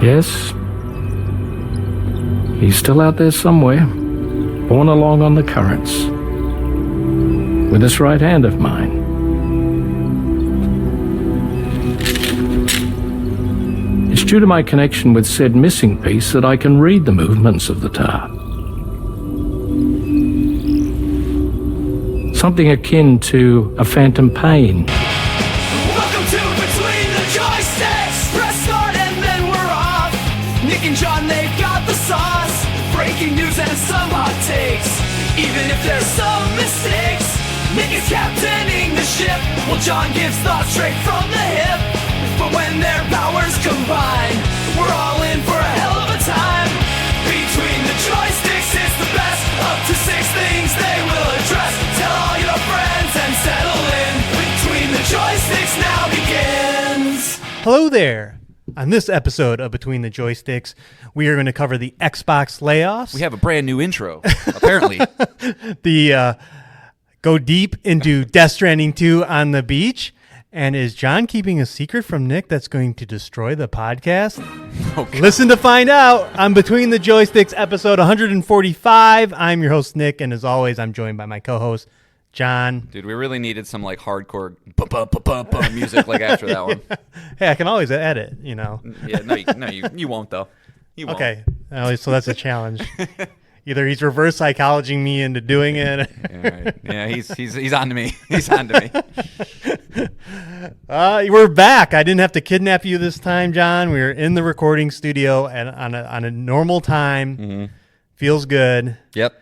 Yes, he's still out there somewhere, borne along on the currents, with this right hand of mine. It's due to my connection with said missing piece that I can read the movements of the tar. Something akin to a phantom pain. Welcome to Between the Joysticks. Press start and then we're off. Nick and John, they've got the sauce. Breaking news and some hot takes. Even if there's some mistakes, Nick is captaining the ship, while John gives thoughts straight from the hip. But when their powers combine, we're all in for a hell of a time. Between the Joysticks is the best. Up to 6 things they will address. Tell all your friends and settle in. Between the Joysticks now begins. Hello there. On this episode of Between the Joysticks, we are going to cover the Xbox layoffs. We have a brand new intro, apparently. Go deep into Death Stranding 2 on the beach. And is John keeping a secret from Nick that's going to destroy the podcast? Okay. Listen to find out on Between the Joysticks, episode 145. I'm your host, Nick, and as always, I'm joined by my co-host, John. Dude, we really needed some like hardcore music like after that one. Hey, I can always edit, you know. Yeah, you won't though. You won't. Okay, so that's a challenge. Either he's reverse psychologing me into doing it. Yeah, right. Yeah, he's on to me. He's on to me. We're back. I didn't have to kidnap you this time, John. We were in the recording studio and on a normal time. Mm-hmm. Feels good. Yep.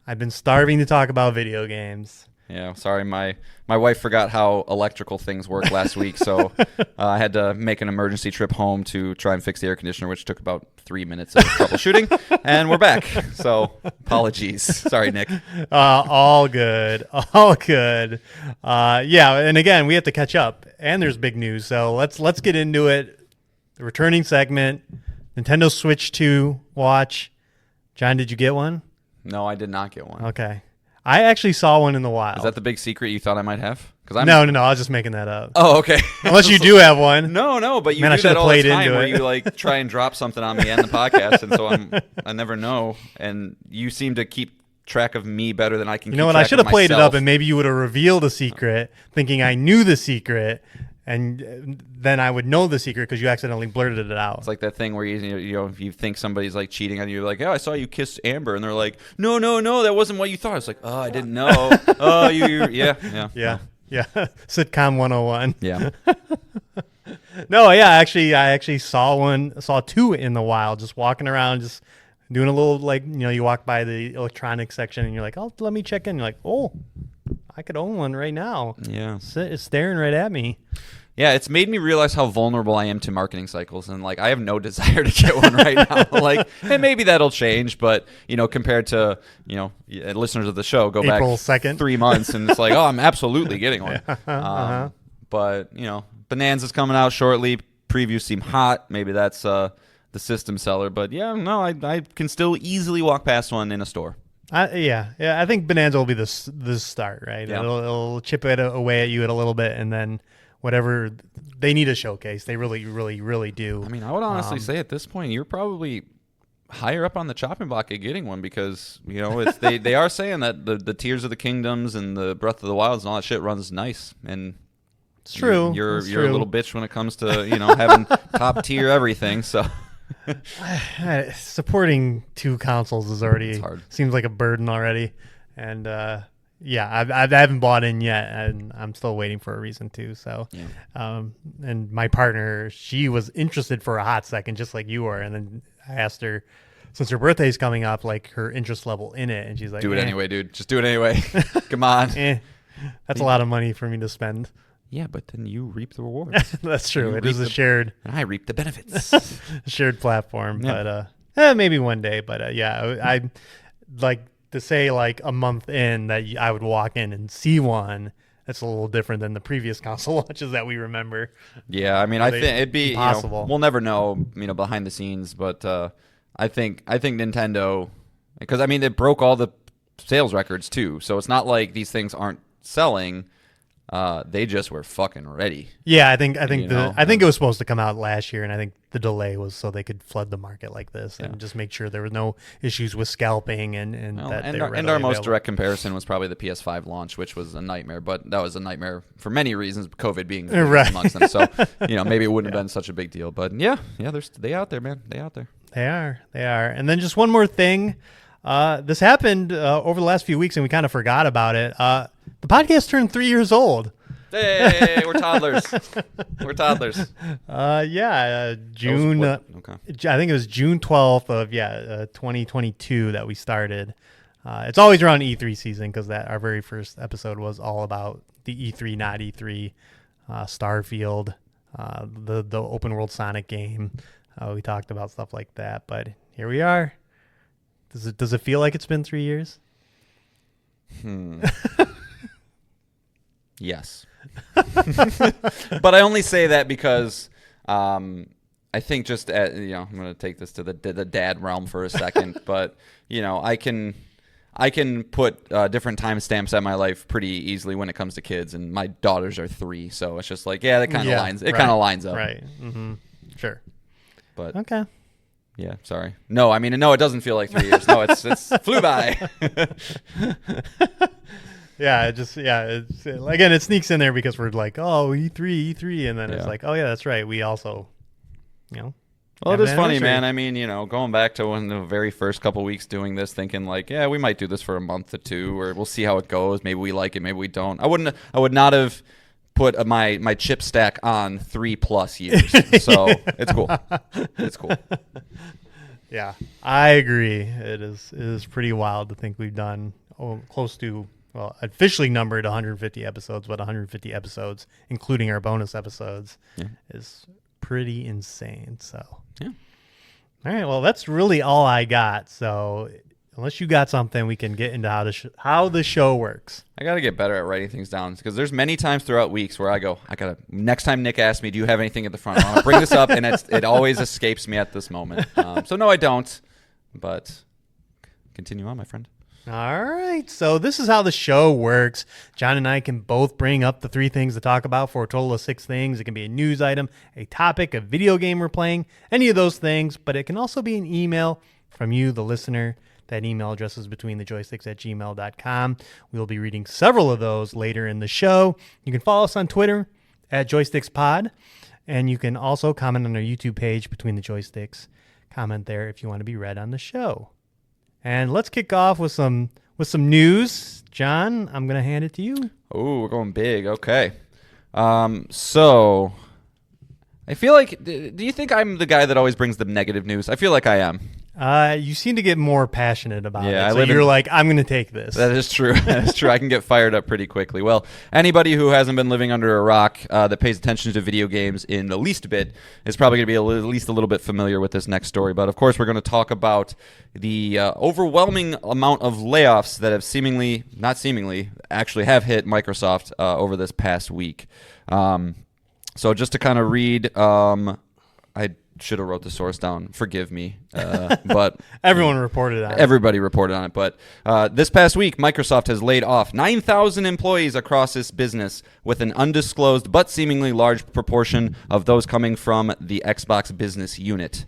I've been starving to talk about video games. Yeah, sorry, my wife forgot how electrical things work last week, so I had to make an emergency trip home to try and fix the air conditioner, which took about 3 minutes of troubleshooting, and we're back. So apologies. Sorry, Nick. All good. All good. Yeah, and again, we have to catch up, and there's big news, so let's get into it. The returning segment, Nintendo Switch 2 watch. John, did you get one? No, I did not get one. Okay. I actually saw one in the wild. Is that the big secret you thought I might have? No, I was just making that up. Oh, okay. Unless you do have one. No, but you Man, I do should've that all the played time into where it. you like try and drop something on me and the podcast, and so I never know, and you seem to keep track of me better than I can. You know what? I should have played it up, and maybe you would have revealed a secret, thinking I knew the secret, and then I would know the secret because you accidentally blurted it out. It's like that thing where you think somebody's like cheating on you. You're like, oh, I saw you kiss Amber, and they're like, no, that wasn't what you thought. It's like, oh, I didn't know. Oh, yeah. Sitcom 101. Yeah. No, yeah, I actually saw two in the wild, just walking around, just doing a little, like, you know, you walk by the electronics section and you're like, oh, let me check in. You're like, oh, I could own one right now. Yeah. It's staring right at me. Yeah, it's made me realize how vulnerable I am to marketing cycles, and like I have no desire to get one right now. Like, and maybe that'll change, but you know, compared to listeners of the show, go April back 2nd. 3 months, and it's like, oh, I'm absolutely getting one. Uh-huh. But you know, Bonanza's coming out shortly. Previews seem hot. Maybe that's the system seller, but yeah, no, I can still easily walk past one in a store. Yeah. I think Bonanza will be the start, right? Yeah. It'll chip it away at you a little bit, and then whatever they need a showcase, they really, really, really do. I mean, I would honestly say at this point, you're probably higher up on the chopping block at getting one because you know it's they are saying that the Tears of the Kingdoms and the Breath of the Wilds and all that shit runs nice, and it's true. You're true. a little bitch when it comes to having top tier everything. So. Supporting two consoles is already hard. Seems like a burden already, and yeah, I haven't bought in yet, and I'm still waiting for a reason to. So, yeah. And my partner, she was interested for a hot second, just like you were, and then I asked her, since her birthday's coming up, like her interest level in it, and she's like, "Do it anyway, dude. Just do it anyway. Come on." That's a lot of money for me to spend. Yeah, but then you reap the rewards. That's true. You It is a shared, and I reap the benefits. shared platform. Yeah. But maybe one day. But yeah, I like to say like a month in that I would walk in and see one. That's a little different than the previous console launches that we remember. Yeah, I mean, I think it'd be impossible. We'll never know, behind the scenes, but I think Nintendo, because I mean, it broke all the sales records too. So it's not like these things aren't selling. they just were fucking ready. Yeah, I think You know? I think it was supposed to come out last year, and I think the delay was so they could flood the market like this and just make sure there were no issues with scalping and Well, that and they our, were and readily our most available. direct comparison was probably the PS5 launch, which was a nightmare. But that was a nightmare for many reasons, COVID being the biggest Right. amongst them. So maybe it wouldn't have been such a big deal. But they out there, man. They out there. They are. And then just one more thing. This happened over the last few weeks, and we kind of forgot about it. The podcast turned 3 years old. Hey, we're toddlers. We're toddlers. June. Okay. I think it was June 12th of 2022 that we started. It's always around E3 season because our very first episode was all about the E3, not E3, Starfield, the open world Sonic game. We talked about stuff like that, but here we are. Does it feel like it's been 3 years? Yes. But I only say that because I think just I'm going to take this to the dad realm for a second, but I can put different timestamps at my life pretty easily when it comes to kids, and my daughters are 3, so it's just like that kind of lines. It kind of lines up, right? Mm-hmm. Sure. But okay. Yeah, sorry. No, I mean, no, it doesn't feel like 3 years. No, it's flew by. It's again, it sneaks in there because we're like, oh, E3, and then it's like, oh yeah, that's right. We also, Well, have it is an funny, anniversary. man. I mean, going back to when the very first couple weeks doing this, thinking like, yeah, we might do this for a month or two, or we'll see how it goes. Maybe we like it, maybe we don't. I would not have put my chip stack on 3+ years. So it's cool. It's cool. Yeah, I agree. It is pretty wild to think we've done close to, well, officially numbered 150 episodes, but 150 episodes, including our bonus episodes, is pretty insane. So, Yeah. All right, well, that's really all I got. So, unless you got something, we can get into how the show works. I got to get better at writing things down because there's many times throughout weeks where I go, next time Nick asks me, do you have anything at the front? I want to bring this up, and it always escapes me at this moment. So no, I don't, but continue on, my friend. All right, so this is how the show works. John and I can both bring up the 3 things to talk about for a total of 6 things. It can be a news item, a topic, a video game we're playing, any of those things, but it can also be an email from you, the listener. That email address is betweenthejoysticks@gmail.com. We'll be reading several of those later in the show. You can follow us on Twitter @JoysticksPod, and you can also comment on our YouTube page, Between the Joysticks. Comment there if you want to be read on the show. And let's kick off with some news. John, I'm going to hand it to you. Oh, we're going big. Okay. So I feel like, do you think I'm the guy that always brings the negative news? I feel like I am. You seem to get more passionate about Yeah, it. So you're like, I'm going to take this. That is true. That is true. I can get fired up pretty quickly. Well, anybody who hasn't been living under a rock that pays attention to video games in the least bit is probably going to be at least a little bit familiar with this next story. But of course, we're going to talk about the overwhelming amount of layoffs that have actually have hit Microsoft over this past week. So just to kind of read, I should have wrote the source down. Forgive me. But Everyone reported on it. everybody reported on it. But this past week, Microsoft has laid off 9,000 employees across its business, with an undisclosed but seemingly large proportion of those coming from the Xbox business unit.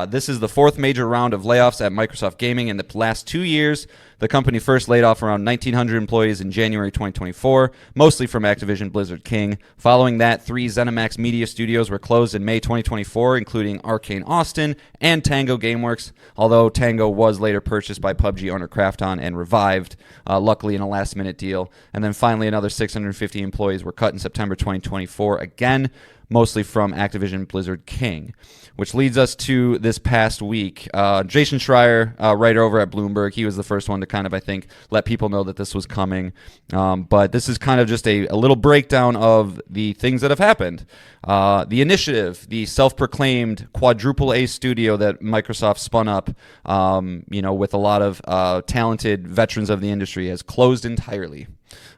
This is the 4th major round of layoffs at Microsoft Gaming in the last 2 years. The company first laid off around 1,900 employees in January 2024, mostly from Activision Blizzard King. Following that, 3 ZeniMax Media studios were closed in May 2024, including Arcane Austin and Tango Gameworks, although Tango was later purchased by PUBG owner Krafton and revived, luckily in a last-minute deal. And then finally, another 650 employees were cut in September 2024, again, mostly from Activision Blizzard King. Which leads us to this past week. Jason Schreier, writer over at Bloomberg, he was the first one to kind of, I think, let people know that this was coming. But this is kind of just a little breakdown of the things that have happened. The Initiative, the self-proclaimed quadruple A studio that Microsoft spun up, with a lot of talented veterans of the industry, has closed entirely.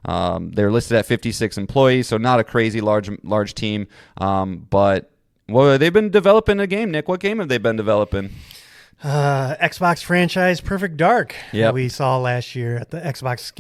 They're listed at 56 employees, so not a crazy large team, but... Well, they've been developing a game, Nick. What game have they been developing? Xbox franchise Perfect Dark Yep. that we saw last year at the Xbox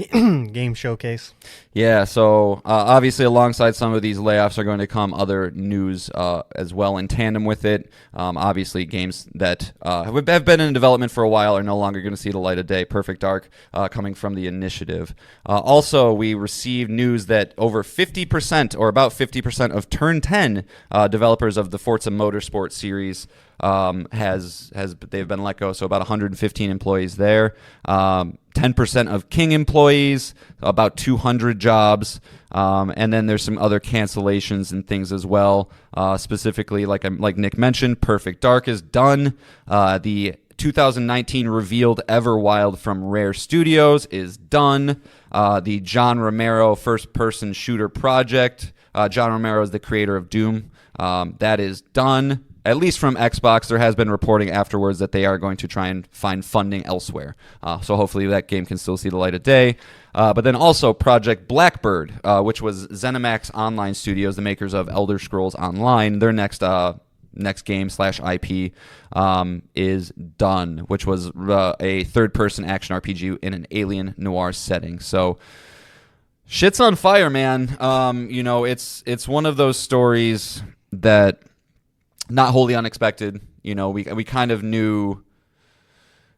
Game Showcase. Yeah, so obviously alongside some of these layoffs are going to come other news as well in tandem with it. Obviously games that have been in development for a while are no longer going to see the light of day. Perfect Dark coming from the initiative. Also, we received news that over 50% or about 50% of Turn 10 developers of the Forza Motorsport series they've been let go, so about 115 employees there. 10% of King employees, about 200 jobs, and then there's some other cancellations and things as well. Specifically, like Nick mentioned, Perfect Dark is done. The 2019 revealed Everwild from Rare Studios is done. The John Romero first-person shooter project. John Romero is the creator of Doom. That is done. At least from Xbox, there has been reporting afterwards that they are going to try and find funding elsewhere. So hopefully that game can still see the light of day. But then also Project Blackbird, which was ZeniMax Online Studios, the makers of Elder Scrolls Online. Their next game / IP is done, which was a third-person action RPG in an alien noir setting. So shit's on fire, man. It's one of those stories that not wholly unexpected. We kind of knew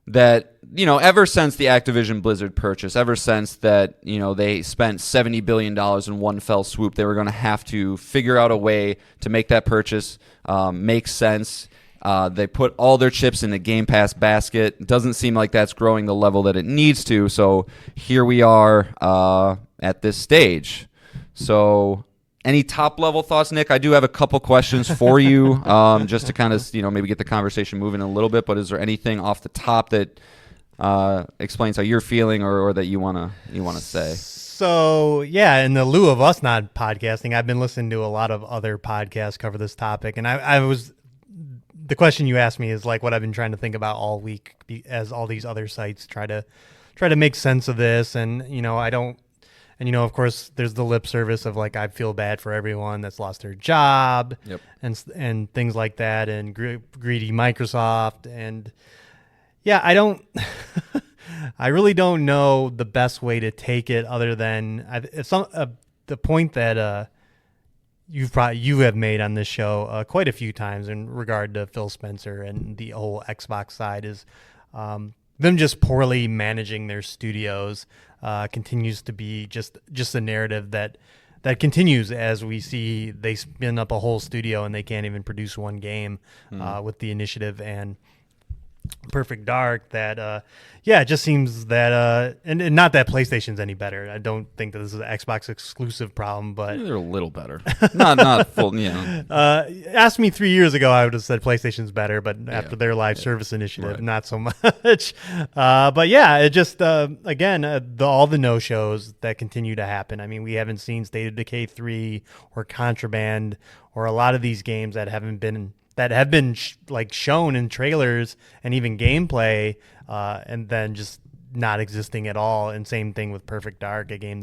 that, ever since the Activision Blizzard purchase, ever since that, they spent $70 billion in one fell swoop, they were going to have to figure out a way to make that purchase make sense. They put all their chips in the Game Pass basket. Doesn't seem like that's growing the level that it needs to. So here we are at this stage. So any top-level thoughts, Nick? I do have a couple questions for you, just to kind of, maybe get the conversation moving a little bit. But is there anything off the top that explains how you're feeling, or that you wanna say? So, yeah, in the lieu of us not podcasting, I've been listening to a lot of other podcasts cover this topic, and the question you asked me is like what I've been trying to think about all week, as all these other sites try to make sense of this, and of course, there's the lip service of like, I feel bad for everyone that's lost their job, Yep. and things like that, and greedy Microsoft, and yeah, I really don't know the best way to take it, other than the point that you have made on this show quite a few times in regard to Phil Spencer and the whole Xbox side is them just poorly managing their studios. Continues to be just a narrative that continues as we see they spin up a whole studio and they can't even produce one game with the initiative and Perfect Dark. That it just seems that and not that PlayStation's any better. I don't think that this is an Xbox exclusive problem, but They're a little better. not full. asked me 3 years ago, I would have said PlayStation's better, but after their live service initiative, Right. not so much. But yeah, it just again all the no shows that continue to happen. I mean, we haven't seen State of Decay 3 or Contraband or a lot of these games that have been shown in trailers and even gameplay, and then just not existing at all. And same thing with Perfect Dark, a game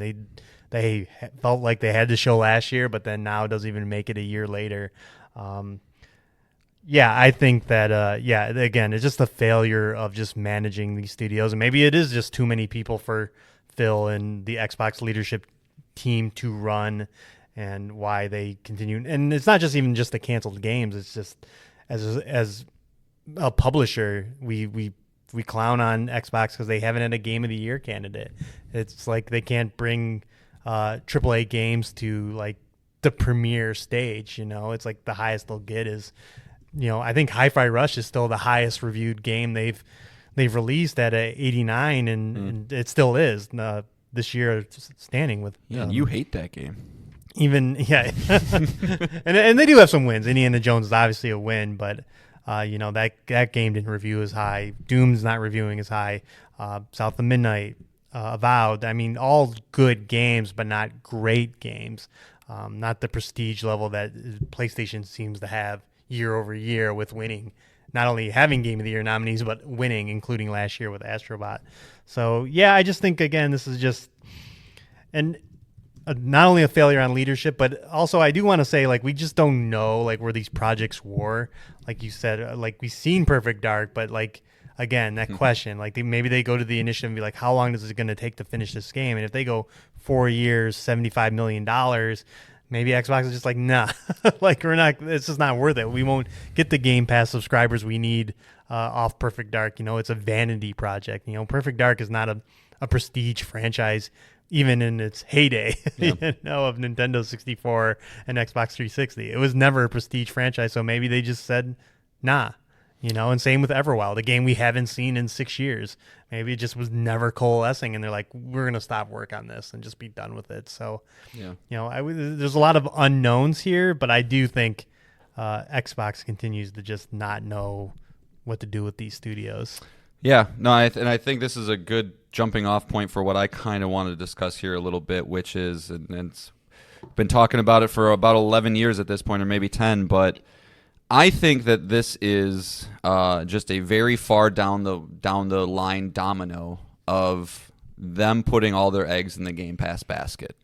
they felt like they had to show last year, but then now doesn't even make it a year later. I think that again, it's just a failure of just managing these studios, and maybe it is just too many people for Phil and the Xbox leadership team to run. And why they continue, and it's not just even just the canceled games. It's just as a publisher, we clown on Xbox because they haven't had a Game of the Year candidate. It's like they can't bring AAA games to like the premiere stage. It's like the highest they'll get is, I think Hi-Fi Rush is still the highest reviewed game they've released at a 89, and it still is this year, standing with. Yeah, you hate that game. And they do have some wins. Indiana Jones is obviously a win, but that game didn't review as high. Doom's not reviewing as high. South of Midnight, Avowed. I mean, all good games, but not great games. Not the prestige level that PlayStation seems to have year over year with winning. Not only having Game of the Year nominees, but winning, including last year with Astrobot. So yeah, I just think again, this is just and. not only a failure on leadership, but also I do want to say, like, we just don't know, like, where these projects were. Like you said, like, we've seen Perfect Dark, but, like, again, that question, like, maybe they go to the initiative and be like, how long is it going to take to finish this game? And if they go 4 years, $75 million, maybe Xbox is just like, nah, like, it's just not worth it. We won't get the Game Pass subscribers we need off Perfect Dark. You know, it's a vanity project. You know, Perfect Dark is not a prestige franchise, even in its heyday, you know, of Nintendo 64 and Xbox 360. It was never a prestige franchise, so maybe they just said, nah, you know, and same with Everwild, a game we haven't seen in 6 years. Maybe it just was never coalescing, and they're like, we're going to stop work on this and just be done with it. So, you know, there's a lot of unknowns here, but I do think Xbox continues to just not know what to do with these studios. Yeah, no, and I think this is a good jumping off point for what I kind of want to discuss here a little bit, which is, and it's been talking about it for about 11 years at this point, or maybe 10, but I think that this is just a very far down the line domino of them putting all their eggs in the Game Pass basket.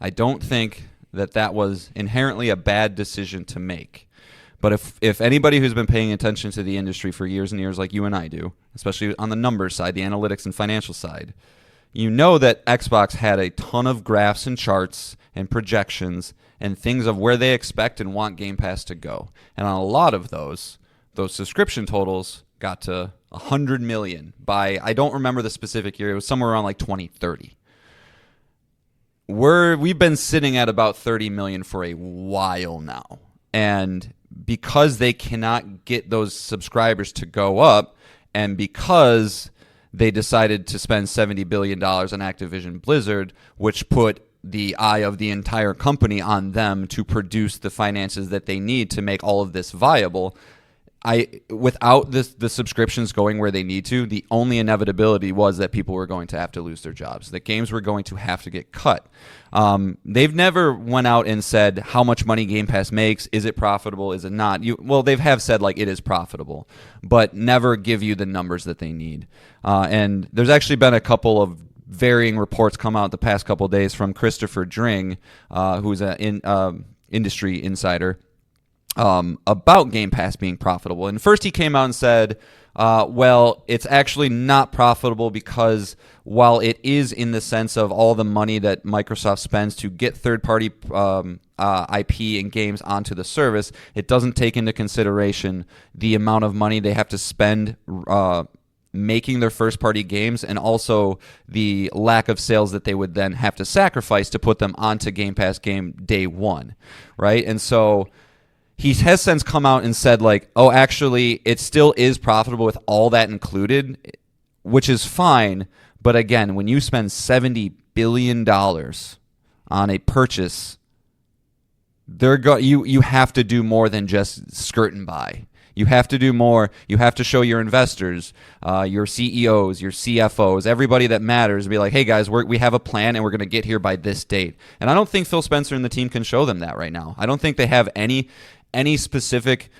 I don't think that was inherently a bad decision to make. But if anybody who's been paying attention to the industry for years and years like you and I do, especially on the numbers side, the analytics and financial side, you know that Xbox had a ton of graphs and charts and projections and things of where they expect and want Game Pass to go. And on a lot of those subscription totals got to 100 million by, I don't remember the specific year, it was somewhere around like 2030. We've been sitting at about 30 million for a while now. And because they cannot get those subscribers to go up, and because they decided to spend $70 billion on Activision Blizzard, which put the eye of the entire company on them to produce the finances that they need to make all of this viable, without the subscriptions going where they need to, the only inevitability was that people were going to have to lose their jobs. That games were going to have to get cut. They've never went out and said how much money Game Pass makes. Is it profitable? Is it not? They have said like it is profitable, but never give you the numbers that they need. And there's actually been a couple of varying reports come out the past couple of days from Christopher Dring, who's an industry insider, about Game Pass being profitable. And first he came out and said, well, it's actually not profitable because while it is in the sense of all the money that Microsoft spends to get third-party IP and games onto the service, it doesn't take into consideration the amount of money they have to spend making their first-party games, and also the lack of sales that they would then have to sacrifice to put them onto Game Pass game day one, right? And so he has since come out and said, like, oh, actually, it still is profitable with all that included, which is fine. But again, when you spend $70 billion on a purchase, you have to do more than just skirting by. You have to do more. You have to show your investors, your CEOs, your CFOs, everybody that matters, be like, hey, guys, we have a plan, and we're going to get here by this date. And I don't think Phil Spencer and the team can show them that right now. I don't think they have any specific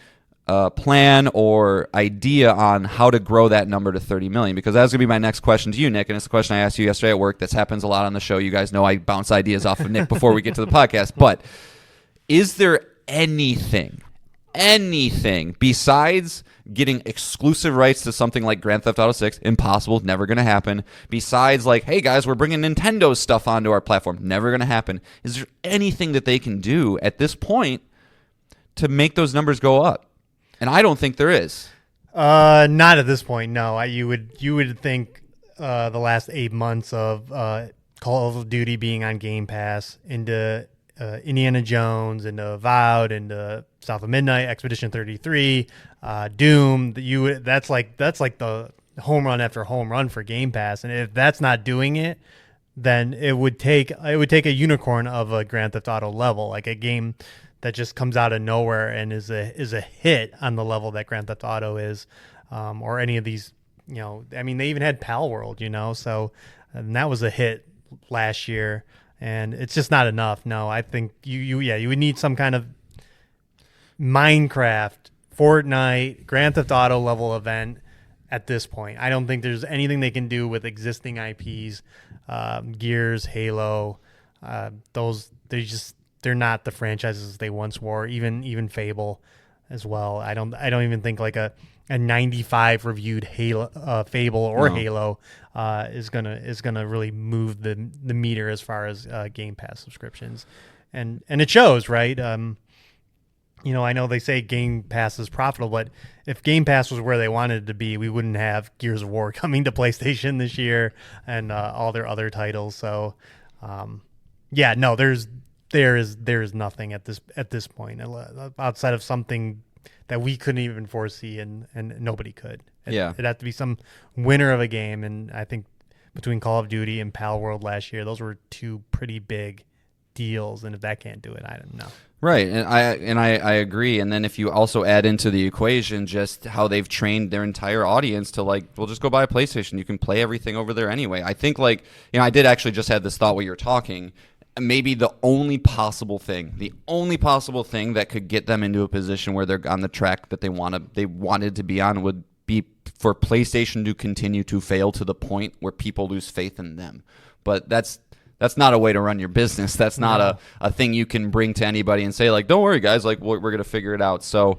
plan or idea on how to grow that number to 30 million, because that's going to be my next question to you, Nick, and it's a question I asked you yesterday at work. This happens a lot on the show. You guys know I bounce ideas off of Nick before we get to the podcast. But is there anything besides getting exclusive rights to something like Grand Theft Auto 6, impossible, never going to happen, besides like, hey guys, we're bringing Nintendo stuff onto our platform, never going to happen, is there anything that they can do at this point to make those numbers go up? And I don't think there is. Not at this point, no. You would think the last 8 months of Call of Duty being on Game Pass, into Indiana Jones, into Avowed, into South of Midnight, Expedition 33, Doom, that's like the home run after home run for Game Pass. And if that's not doing it, then it would take a unicorn of a Grand Theft Auto level, like a game that just comes out of nowhere and is a hit on the level that Grand Theft Auto is, or any of these, you know, I mean, they even had Pal World, you know, so, and that was a hit last year, and it's just not enough. No, I think you would need some kind of Minecraft, Fortnite, Grand Theft Auto level event at this point. I don't think there's anything they can do with existing IPs, Gears, Halo, they're not the franchises they once were. Even Fable as well. I don't even think like a 95 reviewed Fable or No. Halo is gonna really move the meter as far as Game Pass subscriptions, and it shows, right? I know they say Game Pass is profitable, but if Game Pass was where they wanted it to be, we wouldn't have Gears of War coming to PlayStation this year and all their other titles. So, there is nothing at this point outside of something that we couldn't even foresee and nobody could. It'd have to be some winner of a game, and I think between Call of Duty and Pal World last year, those were two pretty big deals, and if that can't do it, I don't know. Right, and I agree. And then if you also add into the equation just how they've trained their entire audience to just go buy a PlayStation. You can play everything over there anyway. I think I did actually just have this thought while you were talking. Maybe the only possible thing that could get them into a position where they're on the track that they wanted to be on would be for PlayStation to continue to fail to the point where people lose faith in them. But that's not a way to run your business. That's not a thing you can bring to anybody and say, don't worry, guys, we're going to figure it out. So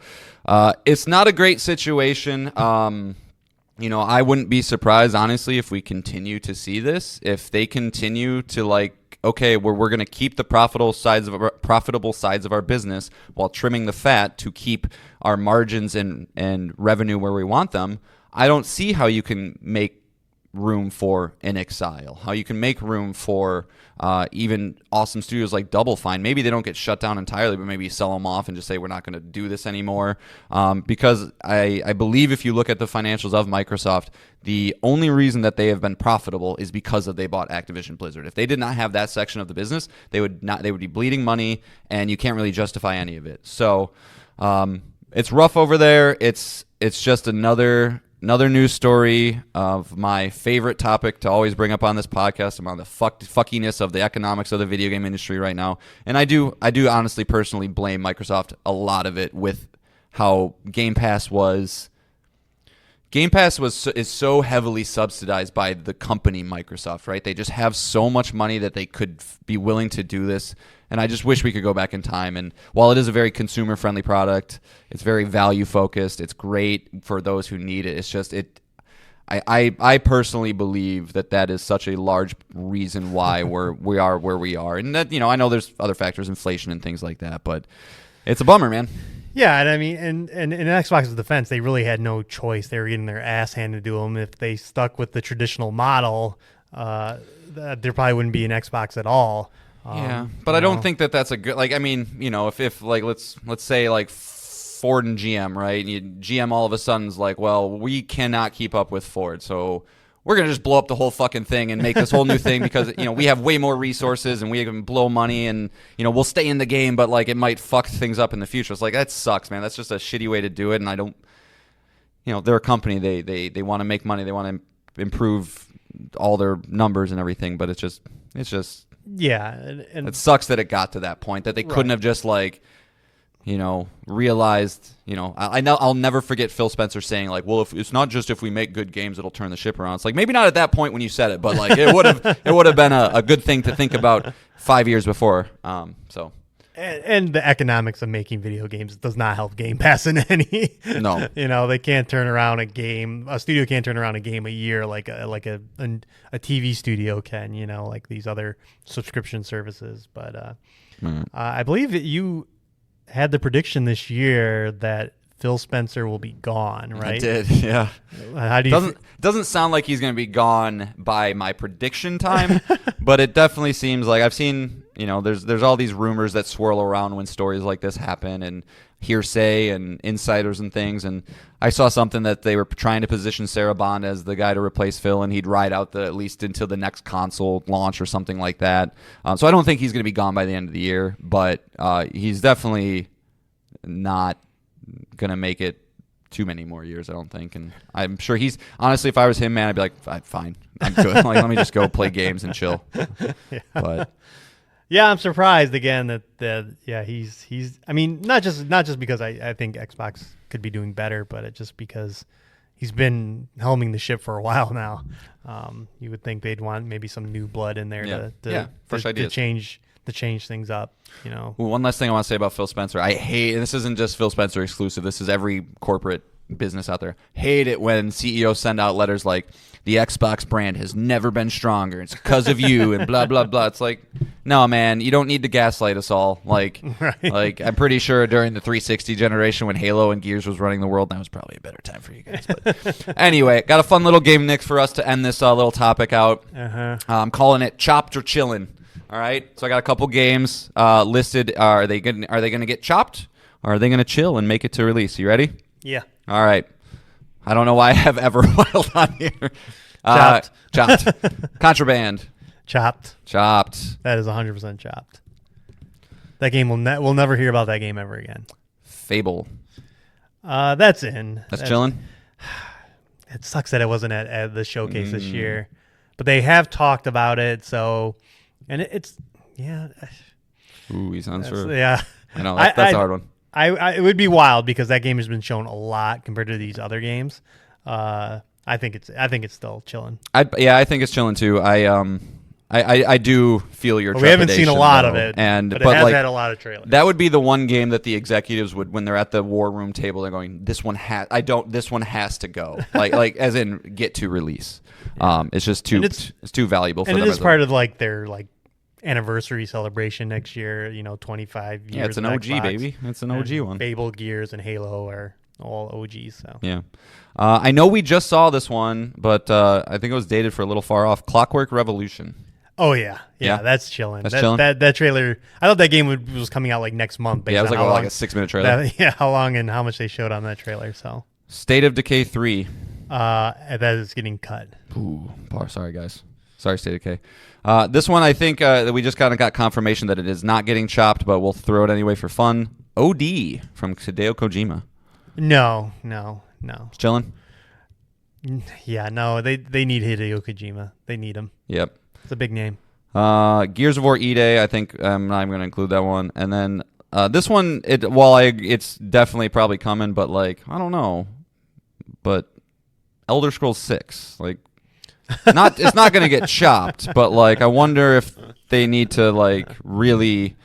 it's not a great situation. I wouldn't be surprised, honestly, if we continue to see this. If they continue to okay, we're going to keep the profitable sides of our business while trimming the fat to keep our margins and revenue where we want them, I don't see how you can make room for an Exile, how you can make room for even awesome studios like Double Fine. Maybe they don't get shut down entirely, but maybe you sell them off and just say we're not going to do this anymore. Because I believe if you look at the financials of Microsoft, the only reason that they have been profitable is because they bought Activision Blizzard. If they did not have that section of the business, they would be bleeding money, and you can't really justify any of it. So it's rough over there. It's just another news story of my favorite topic to always bring up on this podcast. I'm on the fuckiness of the economics of the video game industry right now. And I do honestly personally blame Microsoft a lot of it with how Game Pass is so heavily subsidized by the company Microsoft, right? They just have so much money that they could be willing to do this. And I just wish we could go back in time. And while it is a very consumer-friendly product, it's very value-focused. It's great for those who need it. It's just I personally believe that is such a large reason why we are where we are. And that I know there's other factors, inflation and things like that, but it's a bummer, man. Yeah, and I mean, and in Xbox's defense, they really had no choice. They were getting their ass handed to them. If they stuck with the traditional model, there probably wouldn't be an Xbox at all. Yeah, but I don't think that's a good. If let's say Ford and GM, right? GM all of a sudden's well, we cannot keep up with Ford, so we're gonna just blow up the whole fucking thing and make this whole new thing because we have way more resources and we can blow money and we'll stay in the game, but it might fuck things up in the future. It's that sucks, man. That's just a shitty way to do it, and I don't. They're a company. They want to make money. They want to improve all their numbers and everything, but it's just. Yeah, and it sucks that it got to that point that they couldn't have just realized. I know I'll never forget Phil Spencer saying well, if it's not just if we make good games it'll turn the ship around. It's maybe not at that point when you said it, but it would have been a good thing to think about 5 years before. So. And the economics of making video games does not help Game Pass in any. No. They can't turn around a game. A studio can't turn around a game a year like a TV studio can. Like these other subscription services. But I believe that you had the prediction this year that Phil Spencer will be gone, right? I did, yeah. How do you? Doesn't sound like he's going to be gone by my prediction time, but it definitely seems like I've seen. There's all these rumors that swirl around when stories like this happen, and hearsay and insiders and things. And I saw something that they were trying to position Sarah Bond as the guy to replace Phil, and he'd ride out at least until the next console launch or something like that. So I don't think he's going to be gone by the end of the year, but he's definitely not going to make it too many more years, I don't think. And I'm sure honestly, if I was him, man, I'd be like, fine, I'm good. Let me just go play games and chill. Yeah. But yeah, I'm surprised again that he's. I mean, not just because I think Xbox could be doing better, but it just because he's been helming the ship for a while now. You would think they'd want maybe some new blood in there fresh to ideas. change things up. Well, one last thing I want to say about Phil Spencer. I hate, and this isn't just Phil Spencer exclusive. This is every corporate business out there. Hate it when CEOs send out letters like, the Xbox brand has never been stronger. It's because of you and blah, blah, blah. It's like, no, man, you don't need to gaslight us all. Like, like I'm pretty sure during the 360 generation when Halo and Gears was running the world, that was probably a better time for you guys. But anyway, got a fun little game, Nick, for us to end this little topic out. I'm calling it Chopped or Chillin'. All right, so I got a couple games listed. Are they going to get chopped, or are they going to chill and make it to release? You ready? Yeah. All right. I don't know why I have Everwild on here. Chopped. Contraband. Chopped. That is 100% chopped. That game we'll never hear about that game ever again. Fable. That's in. That's chilling. It sucks that it wasn't at the showcase this year, but they have talked about it. So, and it's Ooh, he's unsure. Yeah. I know that's a hard one. It would be wild because that game has been shown a lot compared to these other games. I think it's still chilling. I think it's chilling too. I do feel your. We haven't seen a lot of it, but it has had a lot of trailers. That would be the one game that the executives would, when they're at the war room table, they're going, This one has to go, like as in get to release. It's just too it's too valuable for them. And it is part of like their anniversary celebration next year. 25 years. Yeah, it's an OG, Xbox. baby. It's an OG one. Fable, Gears, and Halo are all OGs. So yeah. I know we just saw this one, but I think it was dated for a little far off. Clockwork Revolution. Oh yeah, that's chilling. That's chilling. That trailer. I thought that game was coming out like next month. Yeah, it was like a 6-minute trailer. How long and how much they showed on that trailer. So State of Decay 3. that is getting cut. Ooh, sorry guys. Sorry, State of Decay. This one, I think that we just kind of got confirmation that it is not getting chopped, but we'll throw it anyway for fun. OD from Hideo Kojima. No. It's chilling. Yeah, no. They need Hideo Kojima. They need him. Yep. It's a big name. Gears of War E-Day, I think I'm not even going to include that one. And then this one, it's definitely probably coming, but I don't know. But Elder Scrolls 6, it's not going to get chopped, but I wonder if they need to really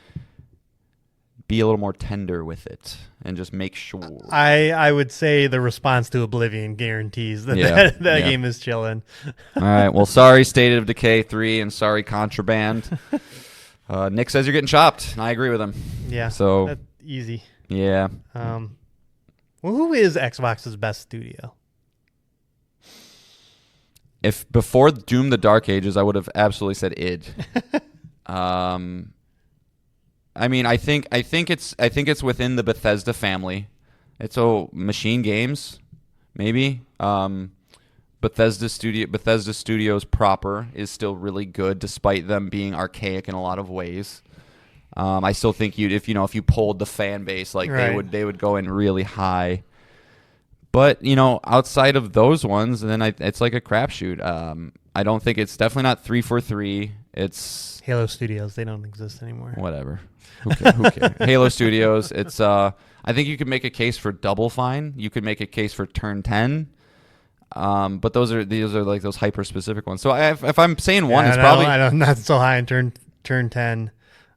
be a little more tender with it and just make sure. I would say the response to Oblivion guarantees that game is chilling. All right. Well, sorry, State of Decay 3, and sorry, Contraband. Nick says you're getting chopped, and I agree with him. Yeah. So that's easy. Yeah. Well, who is Xbox's best studio? If before Doom: The Dark Ages, I would have absolutely said id. I mean, I think it's within the Bethesda family. It's Machine Games, maybe. Bethesda Studios proper is still really good, despite them being archaic in a lot of ways. I still think if you polled the fan base, right, they would go in really high. But outside of those ones, then it's like a crapshoot. I don't think it's definitely not 343. It's Halo Studios. They don't exist anymore. Whatever. Who cares? Halo Studios. It's I think you could make a case for Double Fine. You could make a case for Turn 10. But these are like those hyper specific ones. So if I'm saying one, it's probably not so high in turn 10.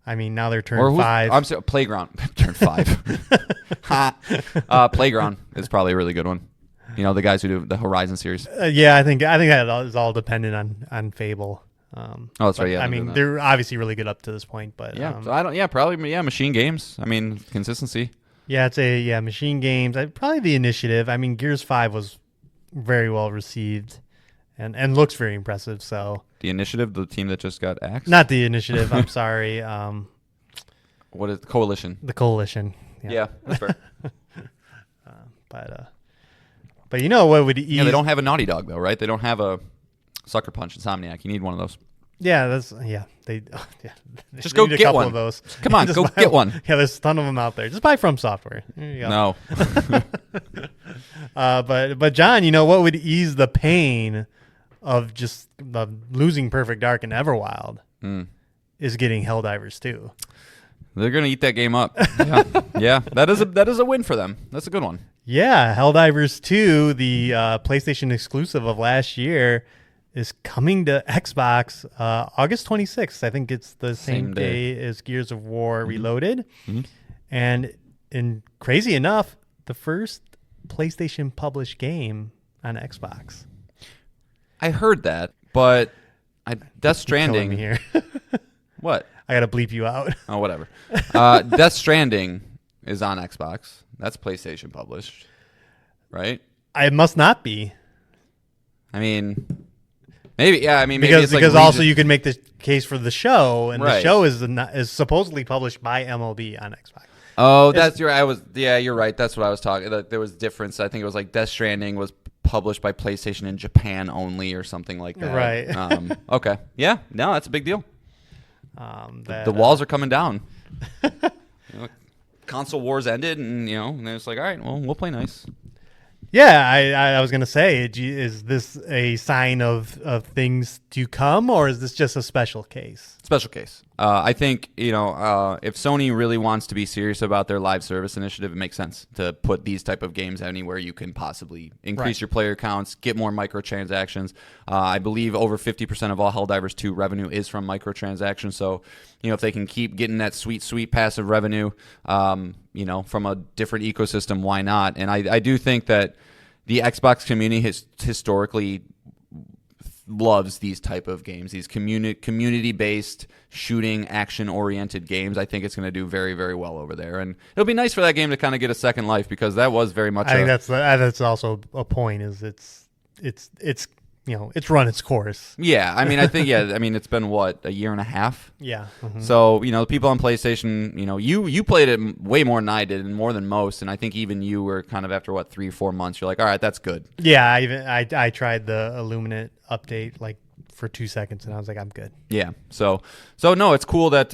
I mean, now they're turn 5. I'm sorry, Playground. Turn 5. Playground is probably a really good one. The guys who do the Horizon series. Yeah, I think that is all dependent on Fable. That's right. Yeah, I mean, they're obviously really good up to this point, but yeah. So I don't. Yeah, probably. Yeah, Machine Games. I mean, consistency. Yeah, it's Machine Games. Probably the Initiative. I mean, Gears 5 was very well received, and looks very impressive. So the Initiative, the team that just got axed. Not the Initiative. I'm sorry. What is Coalition? The Coalition. Yeah, that's fair. But what would ease? Yeah, they don't have a Naughty Dog though, right? They don't have a Sucker Punch Insomniac. You need one of those. Yeah, they just go get one of those. Come on, go get one. Yeah, there's a ton of them out there. Just buy From Software. There you go. No. But John, what would ease the pain of just losing Perfect Dark and Everwild is getting Helldivers 2. They're gonna eat that game up. Yeah, yeah. That is a win for them. That's a good one. Yeah, Helldivers 2, the PlayStation exclusive of last year, is coming to Xbox August 26th. I think it's the same day as Gears of War Reloaded. And crazy enough, the first PlayStation published game on Xbox. I heard that, but Death Killing Stranding me here. What? I gotta bleep you out. Oh, whatever. Death Stranding is on Xbox. That's PlayStation published, right? I must not be. I mean, maybe. Yeah, I mean, maybe because it's like also you can make the case for the show, and the Right. show is supposedly published by MLB on Xbox. Oh, that's your. You're right. That's what I was talking. There was difference. I think it was like Death Stranding was published by PlayStation in Japan only, or something like that. Right. Okay. Yeah. No, that's a big deal. That, The walls are coming down. Console wars ended, and and it's like, all right, well, we'll play nice. Yeah, I was gonna say, is this a sign of things to come, or is this just a special case? Special case. I think if Sony really wants to be serious about their live service initiative, it makes sense to put these type of games anywhere you can possibly increase your player counts, get more microtransactions. I believe over 50% of all Helldivers 2 revenue is from microtransactions. So, if they can keep getting that sweet passive revenue, from a different ecosystem, why not? And I do think that the Xbox community has historically loves these type of games, these community-based shooting, action-oriented games. I think it's going to do very, very well over there, and it'll be nice for that game to kind of get a second life, because that was very much. I think that's also a point. Is it's run its course. Yeah, I mean, I think it's been what, a year and a half. Yeah. Mm-hmm. So the people on PlayStation, you played it way more than I did, and more than most, and I think even you were kind of after 3 or 4 months, you're like, all right, that's good. Yeah, I tried the Illuminate update like for 2 seconds, and I was like, I'm good. Yeah. So no, it's cool that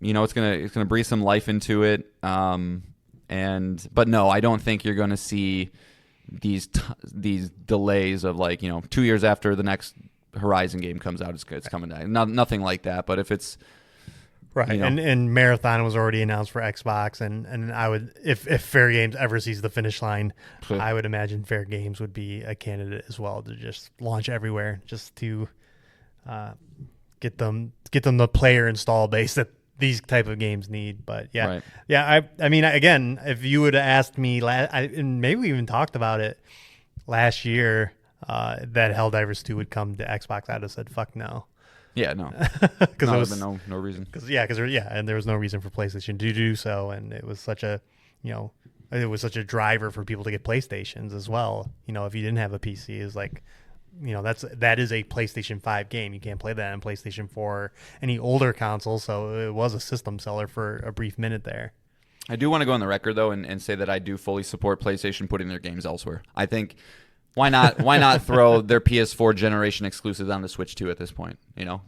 it's gonna breathe some life into it. But no, I don't think you're gonna see these delays of 2 years after the next Horizon game comes out, it's coming down. Nothing like that. But if it's right, and Marathon was already announced for Xbox, and I would, if Fair Games ever sees the finish line, I would imagine Fair Games would be a candidate as well to just launch everywhere, just to get them the player install base that these type of games need. But I mean, again, if you would have asked me and maybe we even talked about it last year, that Helldivers 2 would come to Xbox, I'd have said fuck no. Yeah, no, because there was no reason. And there was no reason for PlayStation to do so, and it was such a driver for people to get PlayStations as well. If you didn't have a PC, is like, that is a PlayStation 5 game. You can't play that on PlayStation 4 or any older console, so it was a system seller for a brief minute there. I do want to go on the record, though, and say that I do fully support PlayStation putting their games elsewhere. I think, why not throw their PS4 generation exclusives on the Switch too at this point?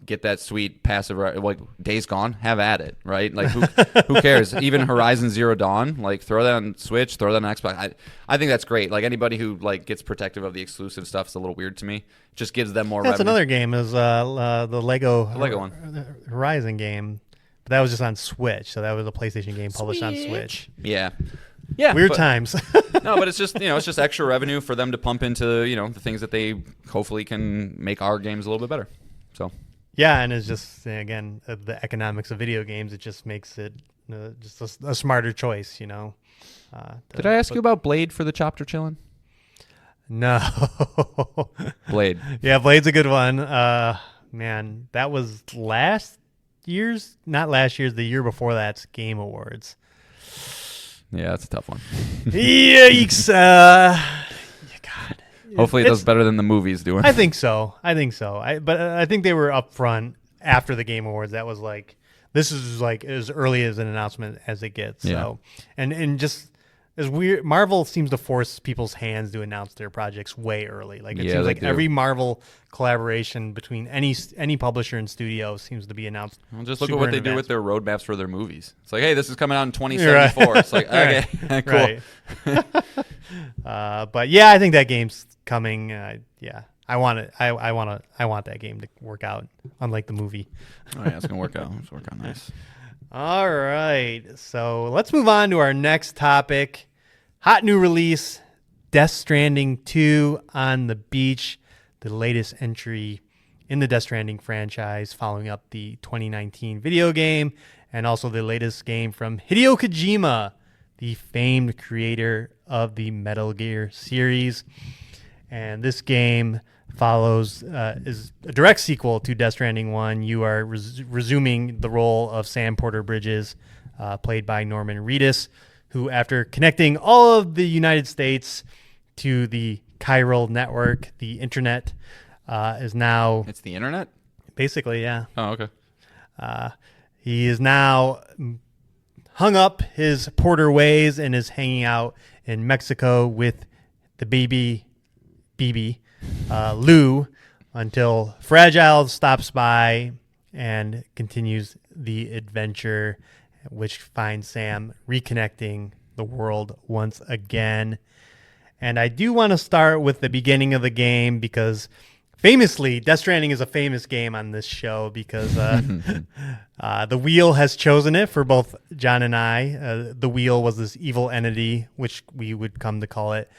Get that sweet passive, like Days Gone, have at it, right? Like who cares? Even Horizon Zero Dawn, throw that on Switch, throw that on Xbox. I think that's great. Like anybody who gets protective of the exclusive stuff is a little weird to me. It just gives them more. That's revenue. Another game is the Lego one, Horizon game, but that was just on Switch, so that was a PlayStation game published on Switch. Yeah. Weird times. No, but it's just extra revenue for them to pump into the things that they hopefully can make our games a little bit better. So yeah, and it's just, again, the economics of video games. It just makes it just a smarter choice. Did I ask you about Blade for the Chopped or Chillin'? No. Blade. Yeah, Blade's a good one. Man, that was not last year's, the year before that's Game Awards. Yeah, that's a tough one. Yikes. God. Hopefully it does better than the movie's doing. I think so. But I think they were upfront after the Game Awards. That was this is as early as an announcement as it gets. Yeah. So, and just as weird, Marvel seems to force people's hands to announce their projects way early. It seems like every Marvel collaboration between any publisher and studio seems to be announced. Well, just look at what they do with their roadmaps for their movies. It's like, hey, this is coming out in 2074. Right. It's like, okay, cool. Right. But yeah, I think that game's coming. I want it. I want that game to work out, unlike the movie. Oh yeah, it's gonna work out. It's work out nice. All right, so let's move on to our next topic. hot new release, Death Stranding 2 on the beach, the latest entry in the Death Stranding franchise, following up the 2019 video game, and also the latest game from Hideo Kojima, the famed creator of the Metal Gear series. And this game follows is a direct sequel to Death Stranding 1. You are resuming the role of Sam Porter Bridges, played by Norman Reedus, who, after connecting all of the United States to the chiral network, the internet, is now... It's the internet? Basically, yeah. Oh, okay. He is now hung up his Porter ways and is hanging out in Mexico with the BB, Lou, until Fragile stops by and continues the adventure, which finds Sam reconnecting the world once again. And I do want to start with the beginning of the game because famously, Death Stranding is a famous game on this show because the Wheel has chosen it for both John and I. The Wheel was this evil entity, which we would come to call it,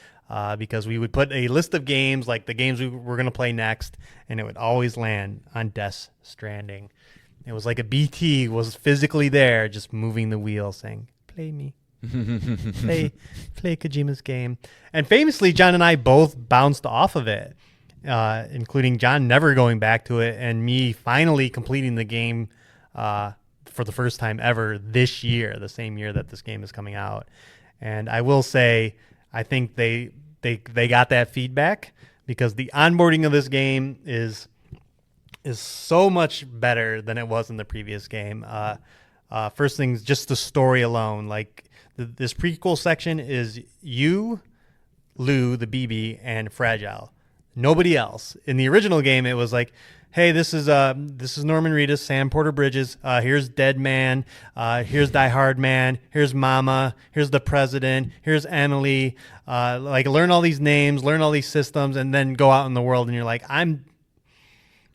because we would put a list of games, like the games we were going to play next, and it would always land on Death Stranding. It was like a BT was physically there, just moving the wheel, saying, "Play me." play Kojima's game. And famously, John and I both bounced off of it, including John never going back to it, and me finally completing the game for the first time ever this year, the same year that this game is coming out. And I will say, I think they got that feedback, because the onboarding of this game is so much better than it was in the previous game. First things, just the story alone, like this prequel section is you, Lou, the BB, and Fragile. Nobody else. In the original game, it was like, hey, this is Norman Reedus, Sam Porter Bridges. Here's Dead Man. Here's Die Hard Man. Here's Mama. Here's the President. Here's Emily. Like, learn all these names, learn all these systems, and then go out in the world, and you're like,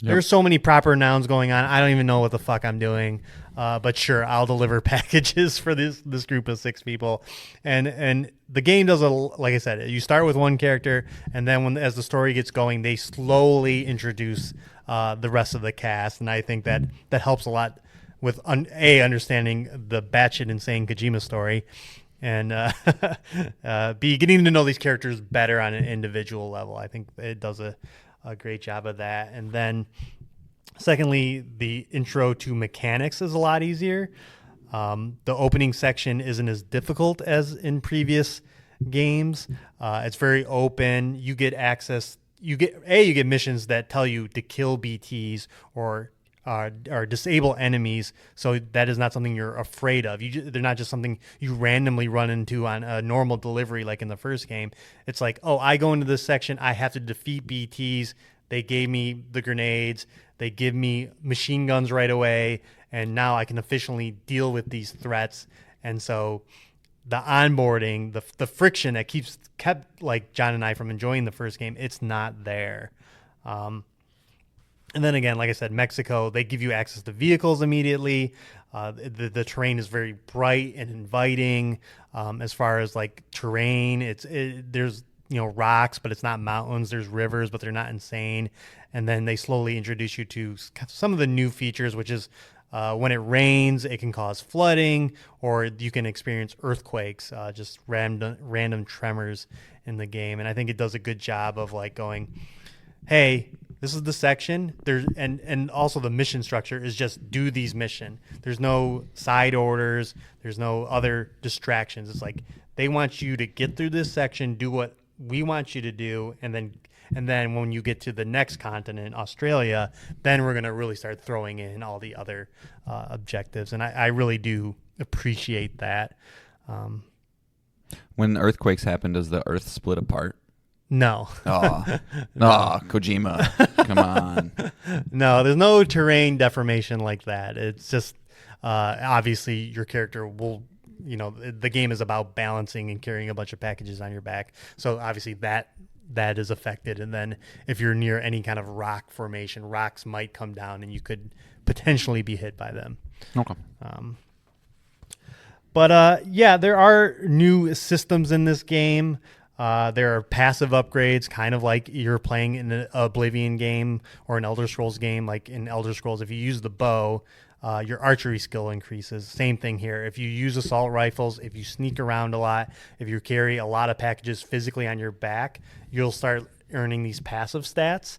There's so many proper nouns going on. I don't even know what the fuck I'm doing. But sure, I'll deliver packages for this group of 6 people. And the game does, like I said, you start with one character, and then as the story gets going, they slowly introduce the rest of the cast. And I think that helps a lot with understanding the batshit insane Kojima story, and B, getting to know these characters better on an individual level. I think it does a great job of that. And then secondly, the intro to mechanics is a lot easier. The opening section isn't as difficult as in previous games. It's very open. You get access. You get missions that tell you to kill BTs or disable enemies. So that is not something you're afraid of. They're not just something you randomly run into on a normal delivery like in the first game. It's like, oh, I go into this section, I have to defeat BTs. They gave me the grenades. They give me machine guns right away, and now I can efficiently deal with these threats. And so the onboarding, the friction that kept like John and I from enjoying the first game, it's not there. And then again, like I said, Mexico, they give you access to vehicles immediately. The terrain is very bright and inviting. As far as like terrain, there's rocks, but it's not mountains. There's rivers, but they're not insane. And then they slowly introduce you to some of the new features, which is when it rains, it can cause flooding, or you can experience earthquakes, just random tremors in the game. And I think it does a good job of like going, hey, this is the section. And also the mission structure is just do these mission. There's no side orders. There's no other distractions. It's like they want you to get through this section, do what we want you to do, and then when you get to the next continent, Australia, then we're going to really start throwing in all the other objectives. And I really do appreciate that. When earthquakes happen, does the earth split apart? No. Kojima. Come on. No, there's no terrain deformation like that. It's just obviously your character will, the game is about balancing and carrying a bunch of packages on your back. So obviously that is affected. And then if you're near any kind of rock formation, rocks might come down and you could potentially be hit by them. Okay. But yeah, there are new systems in this game. There are passive upgrades, kind of like you're playing in an Oblivion game or an Elder Scrolls game. Like in Elder Scrolls, if you use the bow, your archery skill increases. Same thing here. If you use assault rifles, if you sneak around a lot, if you carry a lot of packages physically on your back, you'll start earning these passive stats.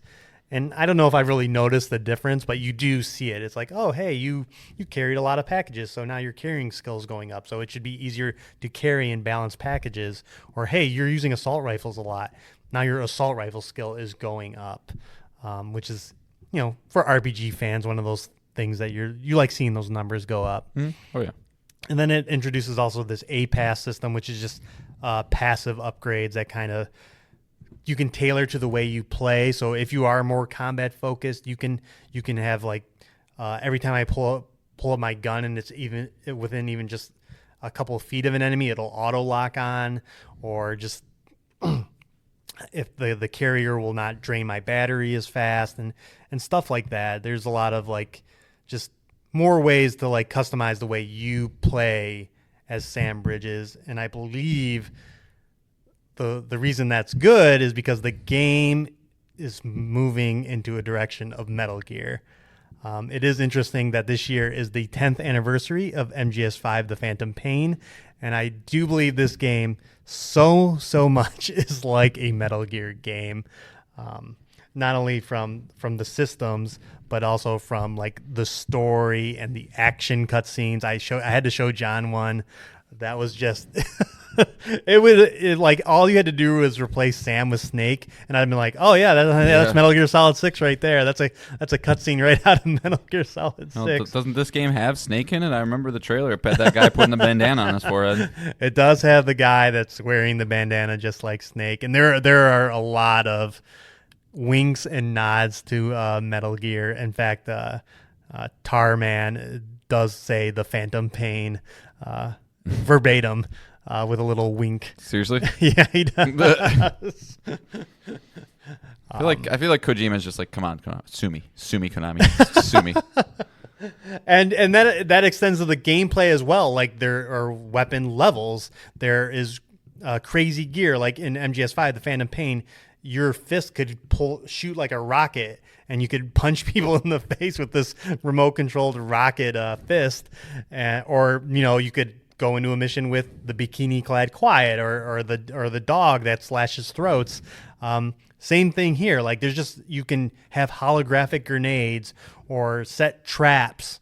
And I don't know if I've really noticed the difference, but you do see it. It's like, oh, hey, you carried a lot of packages, so now your carrying skill's going up. So it should be easier to carry and balance packages. Or, hey, you're using assault rifles a lot. Now your assault rifle skill is going up, which is, for RPG fans, one of those things that you like seeing those numbers go up. Oh, yeah. And then it introduces also this A-Pass system, which is just passive upgrades that kind of you can tailor to the way you play. So if you are more combat focused, you can have like every time I pull up my gun and it's even within even just a couple of feet of an enemy, it'll auto lock on, or just if the carrier will not drain my battery as fast and stuff like that. There's a lot of like just more ways to like customize the way you play as Sam Bridges, and I believe the reason that's good is because the game is moving into a direction of Metal Gear. It is interesting that this year is the 10th anniversary of MGS5, The Phantom Pain, and I do believe this game so much is like a Metal Gear game, not only from the systems, but also from like the story and the action cutscenes. I had to show John one that was just it like all you had to do was replace Sam with Snake, and I'd been like, oh yeah, that's Metal Gear Solid 6 right there. That's a cutscene right out of Metal Gear Solid 6. Doesn't this game have Snake in it? I remember the trailer. That guy putting the bandana on his forehead. It does have the guy that's wearing the bandana just like Snake, and there are a lot of winks and nods to Metal Gear. In fact, Tarman does say the Phantom Pain verbatim. With a little wink. Seriously? Yeah, he does. I feel like Kojima's just like, come on, sue me, Konami, sue me. And that extends to the gameplay as well. Like there are weapon levels. There is crazy gear. Like in MGS5, the Phantom Pain, your fist could shoot like a rocket, and you could punch people in the face with this remote-controlled rocket fist, or you could go into a mission with the bikini-clad Quiet or the dog that slashes throats. Same thing here. Like you can have holographic grenades or set traps